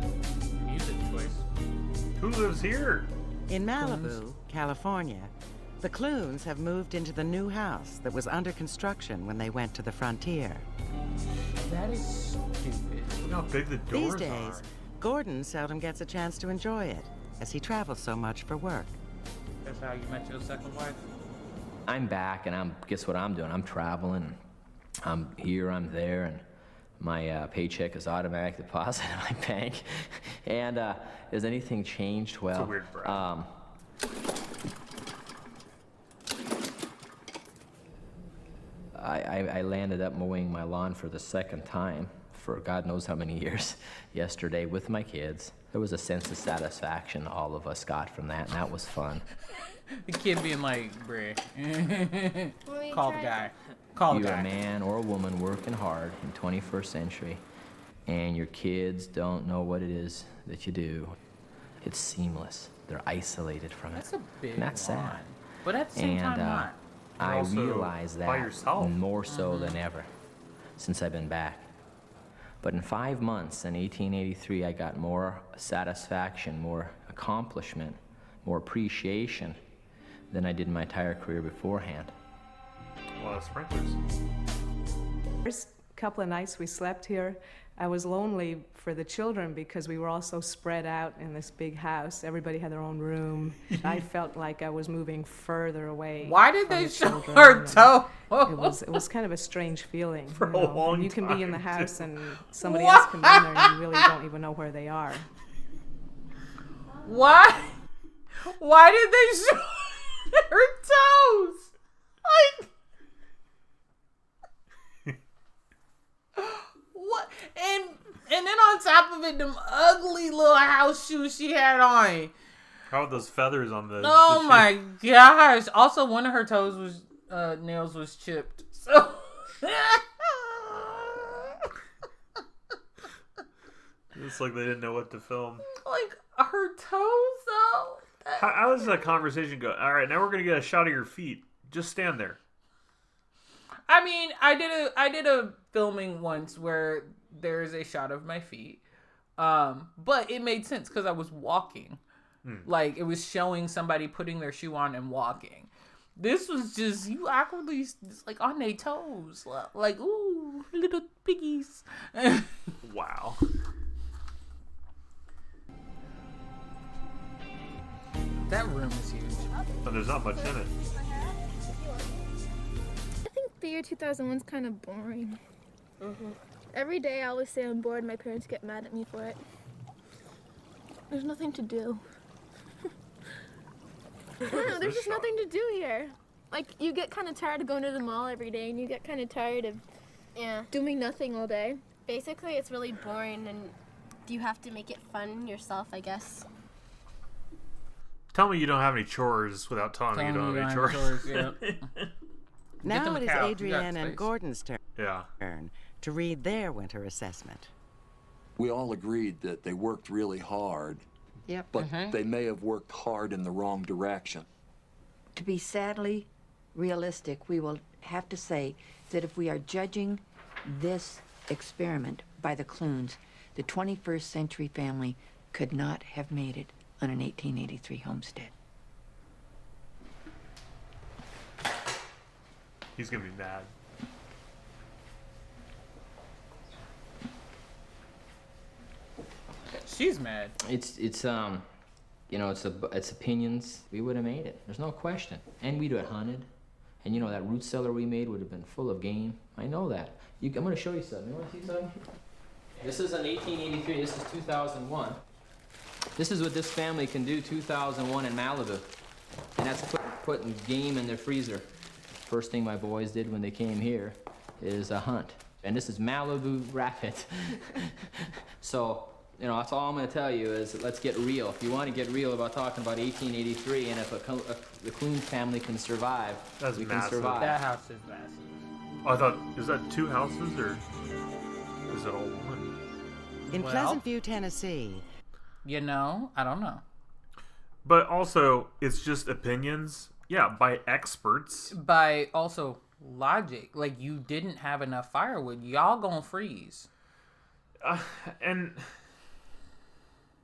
music choice. Who lives here? In Malibu, California, the Clunes have moved into the new house that was under construction when they went to the frontier. That is stupid. Look how big the doors These days, Gordon seldom gets a chance to enjoy it, as he travels so much for work. That's how you met your second wife? I'm back, and guess what I'm doing? I'm traveling. I'm here, I'm there, and my paycheck is automatic deposit in my bank. And has anything changed? Well, it's a weird brand. I landed up mowing my lawn for the second time for God knows how many years yesterday with my kids. There was a sense of satisfaction all of us got from that, and that was fun. The kid being like, bruh. Call the guy. Call the guy. You're a man or a woman working hard in 21st century, and your kids don't know what it is that you do. It's seamless. They're isolated from it. That's a big and that's line. sad. But at the same time, not. I also realize by that yourself. more so than ever since I've been back. But in 5 months in 1883, I got more satisfaction, more accomplishment, more appreciation than I did in my entire career beforehand. Well, sprinklers. First couple of nights we slept here, I was lonely for the children because we were all so spread out in this big house. Everybody had their own room. I felt like I was moving further away. Why did from they the show children, her and toe? It was kind of a strange feeling. For you a know, long when you can be in the time, house too. and somebody else can be in there and you really don't even know where they are. Why? Why did they show her toes? Like, what? And then on top of it, them ugly little house shoes she had on. How about those feathers on the? Oh the my shoe? gosh! Also, one of her toes was nails was chipped. So. It's like they didn't know what to film. Like her toes though. How does that conversation go? All right, now we're gonna get a shot of your feet. Just stand there. I mean, I did a filming once where there's a shot of my feet, but it made sense because I was walking. Like it was showing somebody putting their shoe on and walking. This was just you awkwardly just like on their toes, like ooh, little piggies. Wow. That room is huge. But there's not much in it. I think the year 2001's kind of boring. Every day I always say I'm bored. My parents get mad at me for it. There's nothing to do. I don't know, there's just nothing to do here. Like, you get kind of tired of going to the mall every day, and you get kind of tired of doing nothing all day. Basically, it's really boring, and you have to make it fun yourself, I guess. Tell me you don't have any chores without telling me you don't have any chores. Now it is Adrienne and Gordon's turn Yeah. to read their winter assessment. We all agreed that they worked really hard. Yep. But they may have worked hard in the wrong direction. To be sadly realistic, we will have to say that if we are judging this experiment by the Clunes, the 21st century family could not have made it on an 1883 homestead. He's gonna be mad. She's mad. It's you know, it's opinions. We would have made it. There's no question. And we'd have hunted. And you know, that root cellar we made would have been full of game. I know that. I'm going to show you something. You want to see something? This is an 1883. This is 2001. This is what this family can do 2001 in Malibu. And that's putting game in their freezer. First thing my boys did when they came here is a hunt. And this is Malibu Rapid. So, you know, that's all I'm going to tell you is let's get real. If you want to get real about talking about 1883 and if the Clune family can survive, we can survive. That house is massive. Oh, I thought, is that two houses or is it all one? In Well, Pleasant View, Tennessee. You know, I don't know. But also, it's just opinions. Yeah, by experts. By also logic. Like, you didn't have enough firewood. Y'all gonna freeze. And,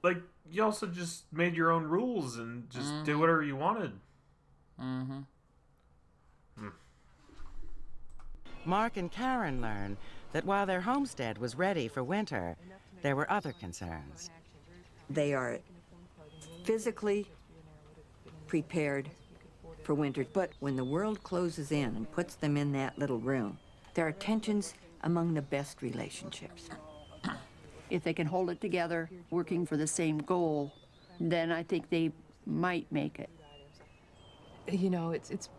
like, you also just made your own rules and just did whatever you wanted. Mm-hmm. Mark and Karen learn that while their homestead was ready for winter, there were other concerns. They are physically prepared for winter, but when the world closes in and puts them in that little room, there are tensions among the best relationships. If they can hold it together, working for the same goal, then I think they might make it. You know, it's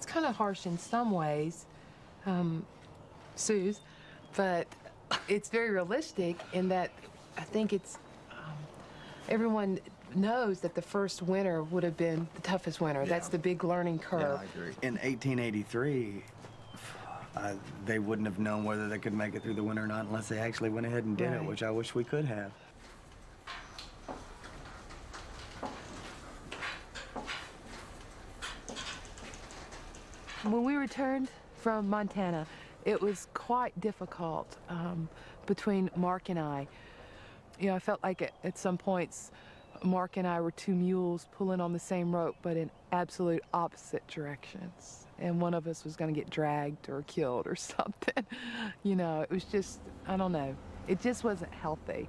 kind of harsh in some ways, Suze, but it's very realistic in that I think it's everyone knows that the first winter would have been the toughest winter. Yeah. That's the big learning curve. Yeah, I agree. In 1883, they wouldn't have known whether they could make it through the winter or not unless they actually went ahead and did it, which I wish we could have. When we returned from Montana, it was quite difficult between Mark and I. You know, I felt like at some points, Mark and I were two mules pulling on the same rope, but in absolute opposite directions. And one of us was going to get dragged or killed or something. You know, it was just, I don't know. It just wasn't healthy.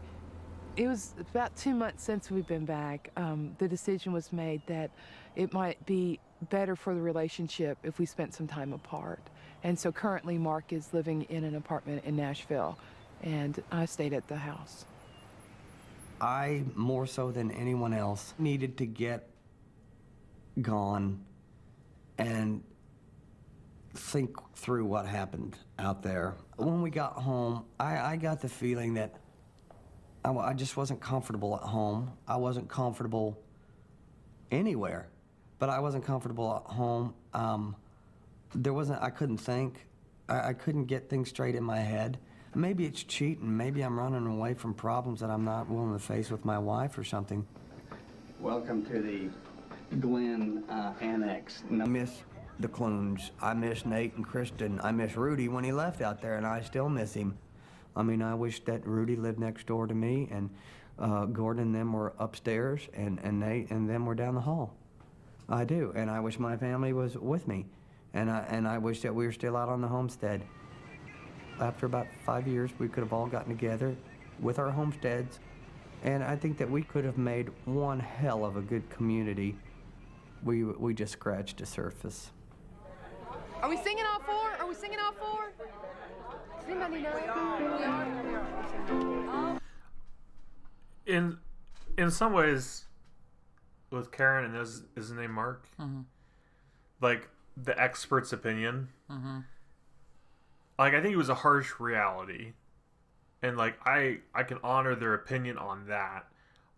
It was about 2 months since we've been back. The decision was made that it might be better for the relationship if we spent some time apart. And so currently Mark is living in an apartment in Nashville, and I stayed at the house. I, more so than anyone else, needed to get gone and think through what happened out there. When we got home, I got the feeling that I just wasn't comfortable at home. I wasn't comfortable anywhere, but I wasn't comfortable at home. I couldn't think. I couldn't get things straight in my head. Maybe it's cheating. Maybe I'm running away from problems that I'm not willing to face with my wife or something. Welcome to the Glen Annex. I miss the Clunes. I miss Nate and Kristen. I miss Rudy when he left out there, and I still miss him. I mean, I wish that Rudy lived next door to me, and Gordon and them were upstairs, and Nate and them were down the hall. I do, and I wish my family was with me, and I wish that we were still out on the homestead. After about 5 years, we could have all gotten together with our homesteads, and I think that we could have made one hell of a good community. We just scratched the surface. Are we singing all four? Are we singing all four? Does anybody know? We are. In some ways, with Karen and is his name Mark? Mm-hmm. Like, the expert's opinion. Mm-hmm. Like, I think it was a harsh reality. And, like, I can honor their opinion on that.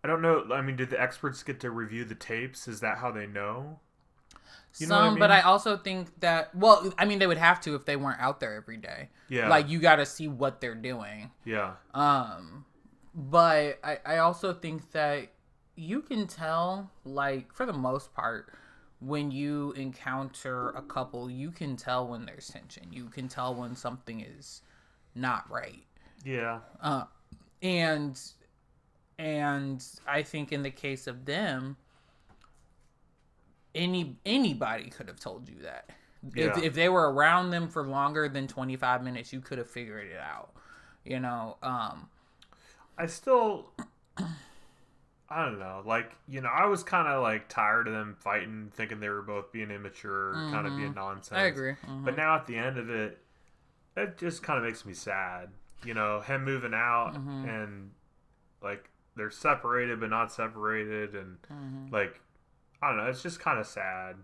I don't know. I mean, did the experts get to review the tapes? Is that how they know? You know what I mean? But I also think that, well, I mean, they would have to if they weren't out there every day. Yeah. Like, you got to see what they're doing. Yeah. But I also think that you can tell, like, for the most part, when you encounter a couple, you can tell when there's tension. You can tell when something is not right. Yeah. And I think in the case of them, anybody could have told you that. Yeah. If they were around them for longer than 25 minutes, you could have figured it out. You know, I still, I don't know. Like, you know, I was kind of like tired of them fighting, thinking they were both being immature, kind of being nonsense. I agree. Mm-hmm. But now at the end of it, it just kind of makes me sad. You know, him moving out and like they're separated but not separated, and like, I don't know, it's just kind of sad.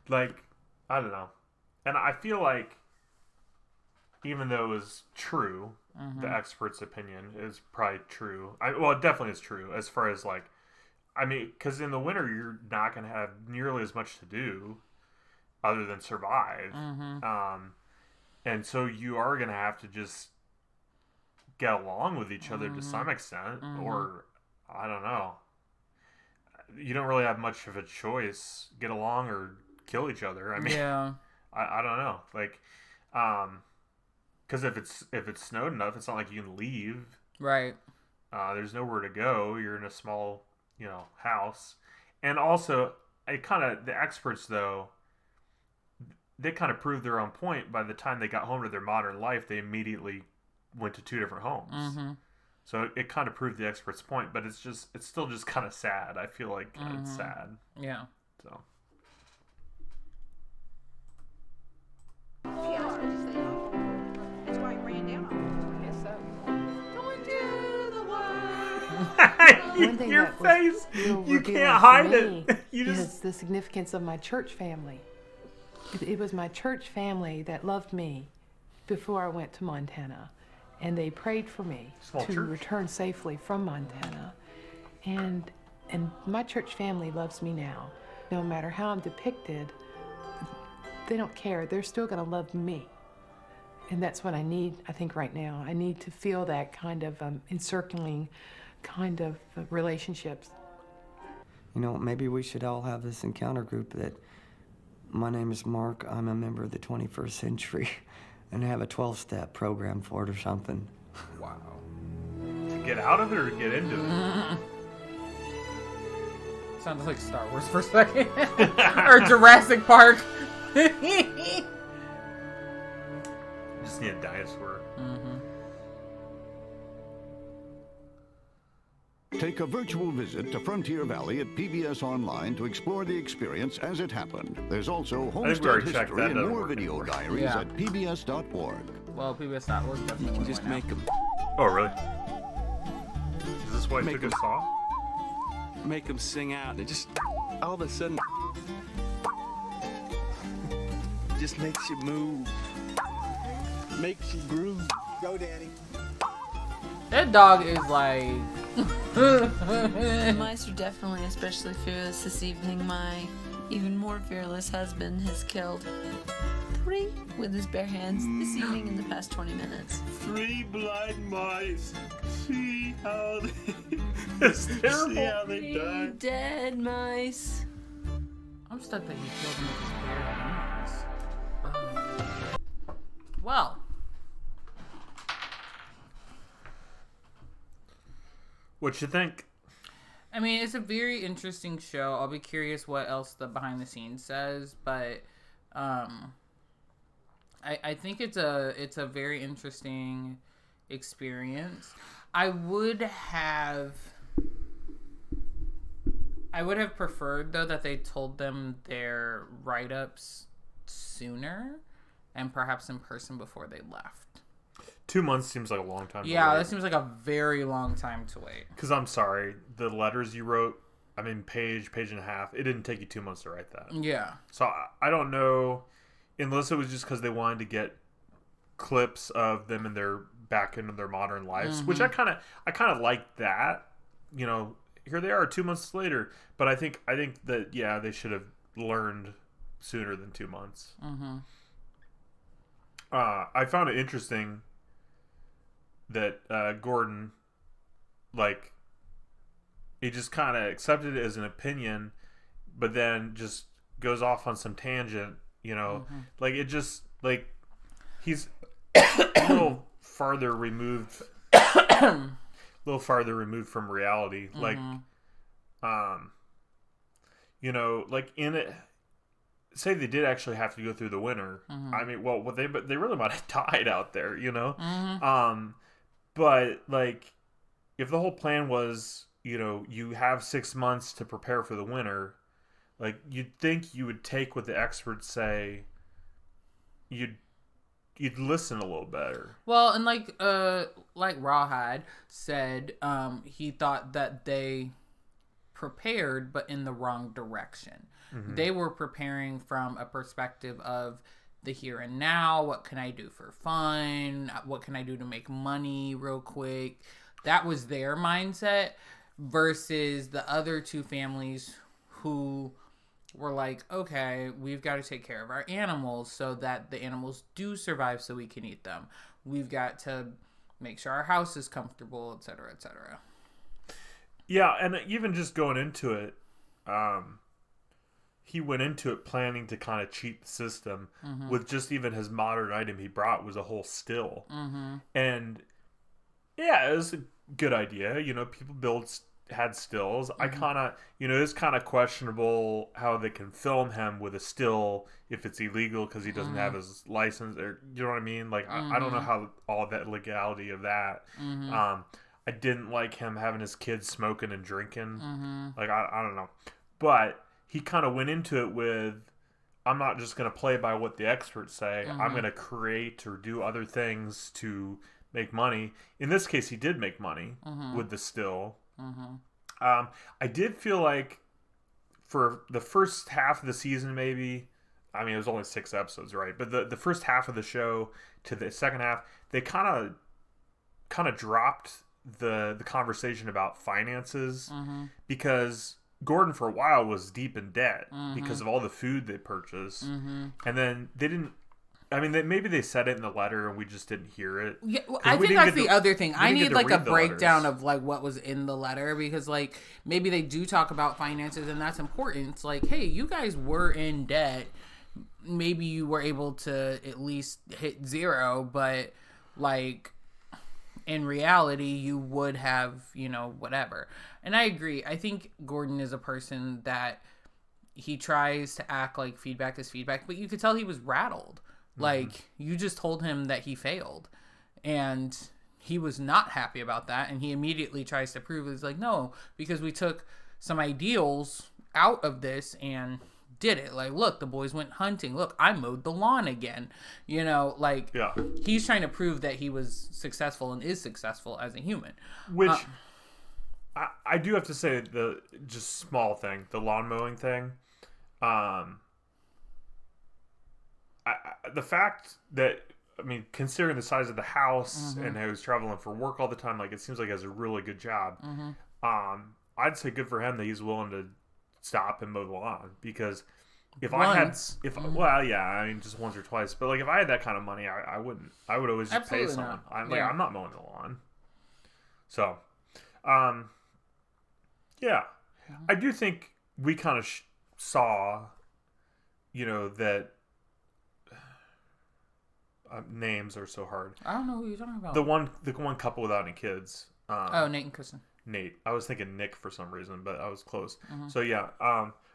Like, I don't know. And I feel like even though it was true, the expert's opinion is probably true. Well, it definitely is true as far as like, I mean, because in the winter you're not going to have nearly as much to do other than survive. And so you are going to have to just get along with each other to some extent, or I don't know. You don't really have much of a choice. Get along or kill each other. I mean, yeah. I don't know. Like, because if it's snowed enough, it's not like you can leave. Right. There's nowhere to go. You're in a small, house. And also, the experts, though, they kind of proved their own point. By the time they got home to their modern life, they immediately went to 2 different homes. Mm-hmm. So it kind of proved the expert's point, but it's still just kind of sad. I feel like it's sad. Yeah. So. That's why I ran down on him. Yes, so. One thing Your that face, was real you revealing can't for hide me it. You is just the significance of my church family. It was my church family that loved me before I went to Montana, and they prayed for me to return safely from Montana. And my church family loves me now. No matter how I'm depicted, they don't care. They're still going to love me. And that's what I need, I think, right now. I need to feel that kind of encircling kind of relationships. Maybe we should all have this encounter group that my name is Mark, I'm a member of the 21st century, and have a 12-step program for it or something. Wow. To get out of it or get into it? Sounds like Star Wars for a second. Or Jurassic Park. Just need a dinosaur. Take a virtual visit to Frontier Valley at PBS Online to explore the experience as it happened. There's also homestead history and more video diaries at pbs.org. Well, pbs.org definitely. You can just make them. Oh, really? Is this why you took a saw? Make them sing out. They just all of a sudden just makes you move, makes you groove. Go, Daddy. That dog is like. Mice are definitely especially fearless this evening. My even more fearless husband has killed 3 with his bare hands this evening in the past 20 minutes. 3 blind mice. See how they... It's terrible. See how they 3 died. dead mice. I'm stuck that he killed him with his bare hands. Well. What you think? I mean, it's a very interesting show. I'll be curious what else the behind the scenes says, but I think it's a very interesting experience. I would have preferred, though, that they told them their write-ups sooner and perhaps in person before they left. 2 months seems like a long time to wait. Yeah, that seems like a very long time to wait. Because I'm sorry, the letters you wrote, page and a half, it didn't take you 2 months to write that. Yeah. So I don't know, unless it was just because they wanted to get clips of them in their back into their modern lives, which I kind of like that. Here they are 2 months later, but I think that they should have learned sooner than 2 months. I found it interesting that Gordon, he just kind of accepted it as an opinion, but then just goes off on some tangent, it just, he's a little farther removed from reality. In it, say they did actually have to go through the winter. They really might have died out there, But, if the whole plan was, you have 6 months to prepare for the winter, you'd think you would take what the experts say, you'd listen a little better. Well, and like Rawhide said, he thought that they prepared, but in the wrong direction. They were preparing from a perspective of the here and now. What can I do for fun? What can I do to make money real quick? That was their mindset versus the other 2 families who were like, okay, we've got to take care of our animals so that the animals do survive so we can eat them. We've got to make sure our house is comfortable, etc., etc. Yeah, and even just going into it, he went into it planning to kind of cheat the system with just even his modern item he brought was a whole still. And yeah, it was a good idea. You know, people had stills. I kind of, you know, it's kind of questionable how they can film him with a still if it's illegal because he doesn't have his license, or you know what I mean? Like, I don't know how all that legality of that. I didn't like him having his kids smoking and drinking. Like, I don't know. But he kind of went into it with, I'm not just going to play by what the experts say. I'm going to create or do other things to make money. In this case, he did make money with the still. I did feel like for the first half of the season, maybe, I mean, it was only 6 episodes, right? But the first half of the show to the second half, they kind of dropped the conversation about finances because Gordon for a while was deep in debt because of all the food they purchased. And then they didn't, I mean, maybe they said it in the letter and we just didn't hear it. Yeah, well, I think that's the other thing. I need like a breakdown of like what was in the letter, because like maybe they do talk about finances and that's important. It's like, hey, you guys were in debt. Maybe you were able to at least hit 0, but like in reality you would have, you know, whatever. And I agree. I think Gordon is a person that he tries to act like feedback is feedback, but you could tell he was rattled. Like, you just told him that he failed, and he was not happy about that, and he immediately tries to prove it. He's like, no, because we took some ideals out of this and did it. Like, look, the boys went hunting. Look, I mowed the lawn again. You know, like, he's trying to prove that he was successful and is successful as a human. Which, I do have to say, the just small thing, the lawn mowing thing, the fact that, I mean, considering the size of the house and how he's traveling for work all the time, like, it seems like he has a really good job. I'd say good for him that he's willing to stop and mow the lawn, because if once. well, yeah, I mean, just once or twice, but like if I had that kind of money, I wouldn't. I would always just pay someone. I'm not mowing the lawn. So, yeah, I do think we kind of saw, you know, that. Names are so hard. I don't know who you're talking about. The one couple without any kids. Nate and Kristen. Nate. I was thinking Nick for some reason, but I was close. So yeah,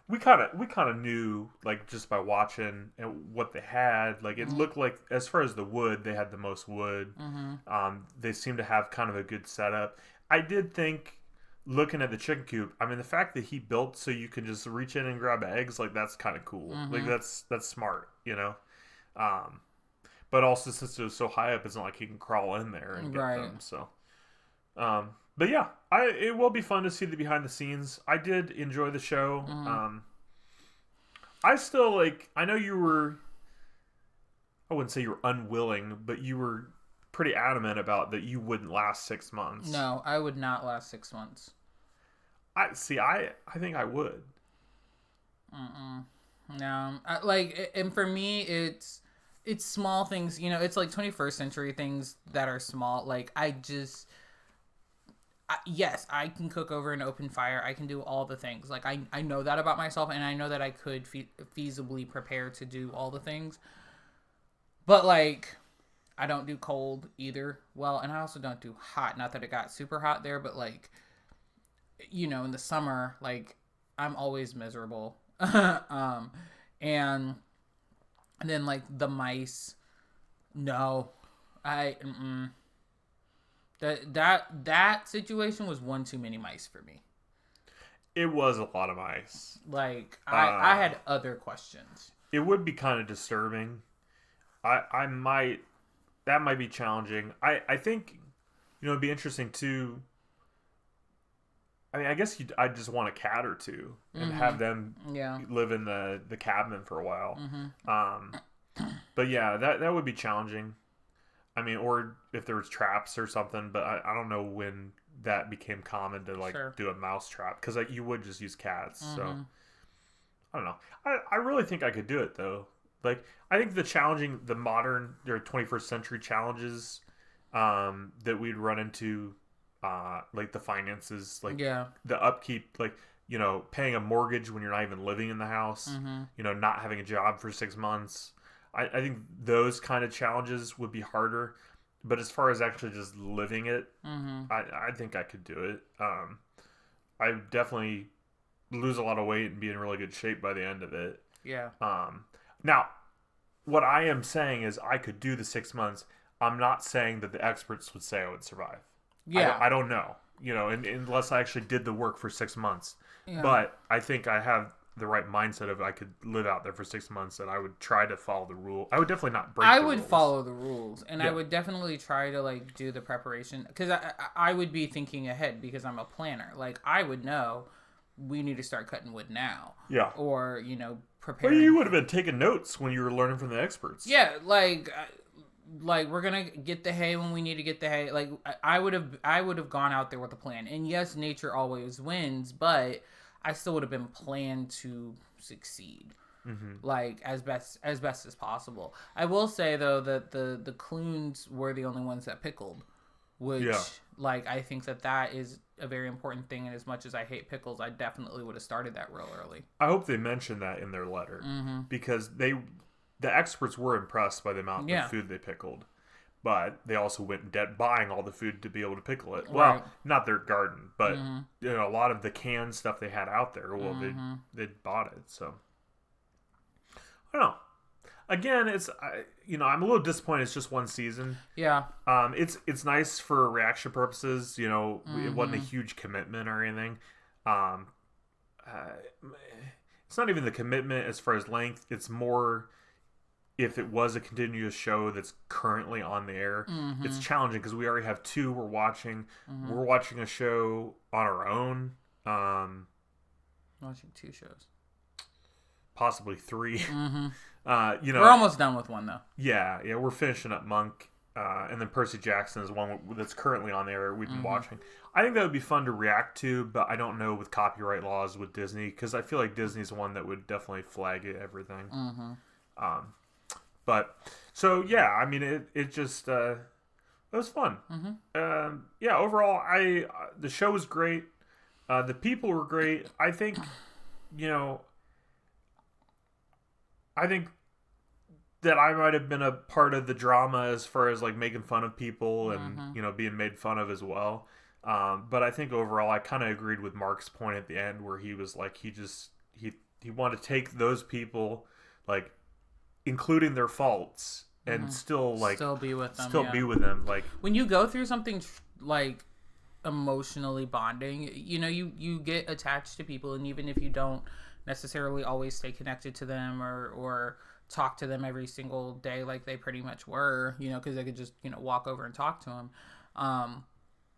we kind of knew, like, just by watching and what they had. Like, it looked like, as far as the wood, they had the most wood. They seemed to have kind of a good setup. I did think, looking at the chicken coop, I mean, the fact that he built so you can just reach in and grab eggs, like, that's kind of cool. Like, that's smart, you know. But also, since it was so high up, it's not like he can crawl in there and get them. So, but yeah, it will be fun to see the behind the scenes. I did enjoy the show. I still, like, I know you were, I wouldn't say you were unwilling, but you were pretty adamant about that you wouldn't last 6 months. No, I would not last 6 months. I think I would. No, and for me, it's small things, you know, it's like 21st century things that are small. Like, yes, I can cook over an open fire. I can do all the things. Like, I know that about myself, and I know that I could feasibly prepare to do all the things. But, like, I don't do cold either. Well, and I also don't do hot. Not that it got super hot there, but, like, you know, in the summer, like, I'm always miserable. And then, like, the mice, no, that situation was one too many mice for me. It was a lot of mice. Like, I had other questions. It would be kind of disturbing. That might be challenging. I think, you know, it'd be interesting too. I mean, I guess I'd just want a cat or two and have them live in the cabin for a while. But yeah, that would be challenging. I mean, or if there was traps or something, but I don't know when that became common to, like, do a mouse trap, because, like, you would just use cats. So I don't know. I really think I could do it though. Like, I think the modern or 21st century challenges that we'd run into, like the finances, like Yeah. the upkeep, like, you know, paying a mortgage when you're not even living in the house, you know, not having a job for 6 months. I think those kind of challenges would be harder. But as far as actually just living it, I think I could do it. I definitely lose a lot of weight and be in really good shape by the end of it. Yeah. Now, what I am saying is I could do the 6 months. I'm not saying that the experts would say I would survive. Yeah. I don't know, you know, unless I actually did the work for 6 months. Yeah. But I think I have the right mindset of I could live out there for 6 months, and I would try to follow the rule. I would definitely not break the rules. follow the rules, and Yeah. I would definitely try to like do the preparation, because I would be thinking ahead, because I'm a planner. Like, I would know we need to start cutting wood now. Yeah. Or, you know, Well, preparing. you would have been taking notes when you were learning from the experts. Yeah, like we're gonna get the hay when we need to get the hay. Like, I would have gone out there with a plan. And yes, nature always wins, but I still would have been planned to succeed, like as best as possible. I will say though that the clunes were the only ones that pickled, which like I think that is a very important thing. And as much as I hate pickles, I definitely would have started that real early. I hope they mentioned that in their letter, because the experts were impressed by the amount of food they pickled, but they also went in debt buying all the food to be able to pickle it. Well, Right. not their garden, but you know, a lot of the canned stuff they had out there. Well, they'd bought it, so I don't know. Again, I'm a little disappointed. It's just one season. Yeah. It's nice for reaction purposes. You know, it wasn't a huge commitment or anything. It's not even the commitment as far as length. It's more, if it was a continuous show that's currently on the air, it's challenging because we already have 2 we're watching. We're watching a show on our own. Watching 2 shows. Possibly 3. You know, we're almost done with one though. Yeah, we're finishing up Monk, and then Percy Jackson is one that's currently on the air. We've been watching. I think that would be fun to react to, but I don't know with copyright laws with Disney, because I feel like Disney's one that would definitely flag everything. But so yeah, I mean it just it was fun. Yeah, overall the show was great. The people were great. I think, you know, I think that I might have been a part of the drama as far as like making fun of people and you know, being made fun of as well. But I think overall I kind of agreed with Mark's point at the end, where he was like, he wanted to take those people, like, including their faults, and still be with them. Be with them. Like, when you go through something like emotionally bonding, you know, you get attached to people, and even if you don't necessarily always stay connected to them or talk to them every single day like they pretty much were, you know, because they could just, you know, walk over and talk to them,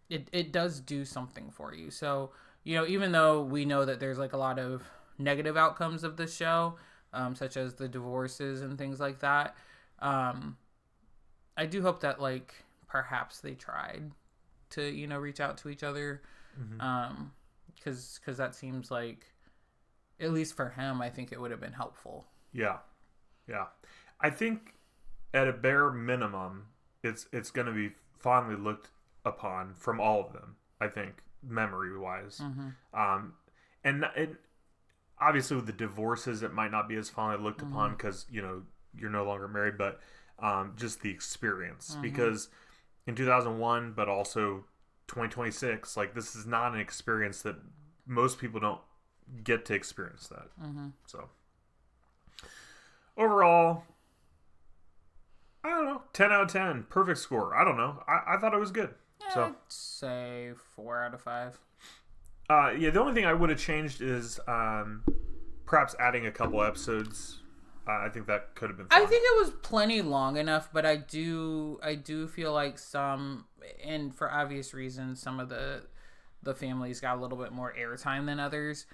it does do something for you. So, you know, even though we know that there's like a lot of negative outcomes of this show, such as the divorces and things like that, I do hope that like perhaps they tried to, you know, reach out to each other, because that seems like, at least for him, I think it would have been helpful. Yeah. I think at a bare minimum, it's going to be fondly looked upon from all of them, I think, memory-wise. And obviously with the divorces, it might not be as fondly looked upon because, you know, you're no longer married, but just the experience. Because in 2001, but also 2026, like, this is not an experience that most people don't get to experience that. So overall, I don't know, 10 out of 10, perfect score. I don't know, I thought it was good. So I'd say 4 out of 5. Yeah, the only thing I would have changed is perhaps adding a couple episodes. I think that could have been fun. I think it was plenty long enough, but I do feel like some, and for obvious reasons, some of the families got a little bit more airtime than others.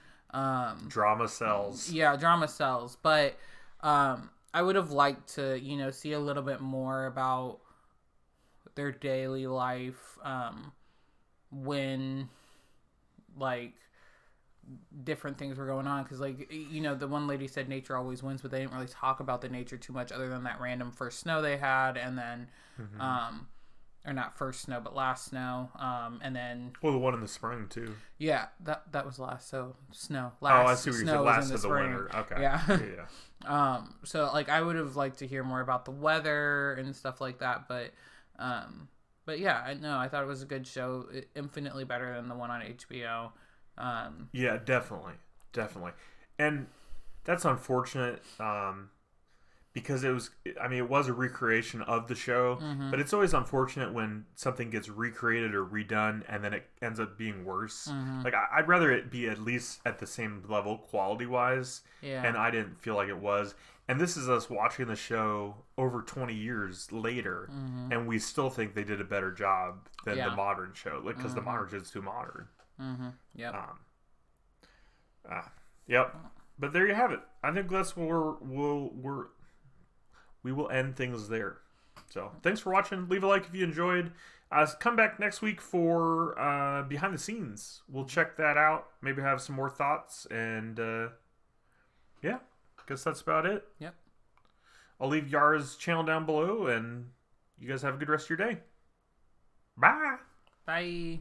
Drama sells. Yeah, drama sells. But I would have liked to, you know, see a little bit more about their daily life when, like, different things were going on. Because, like, you know, the one lady said nature always wins, but they didn't really talk about the nature too much other than that random first snow they had. And then or not first snow, but last snow. And then the one in the spring too. Yeah, that was last. So snow. I see what you're saying. Last of the winter. Okay. Yeah. So like I would have liked to hear more about the weather and stuff like that, but yeah, I thought it was a good show, infinitely better than the one on HBO. Yeah, definitely, and that's unfortunate because it was a recreation of the show, but it's always unfortunate when something gets recreated or redone and then it ends up being worse. Like I'd rather it be at least at the same level quality wise, and I didn't feel like it was. And this is us watching the show over 20 years later, and we still think they did a better job than the modern show, like because the modern show's too modern. Yep. Yep. But there you have it. I think that's where we will end things there. So thanks for watching. Leave a like if you enjoyed. Come back next week for behind the scenes. We'll check that out. Maybe have some more thoughts and yeah. Guess that's about it. Yep. I'll leave Yara's channel down below, and you guys have a good rest of your day. Bye. Bye.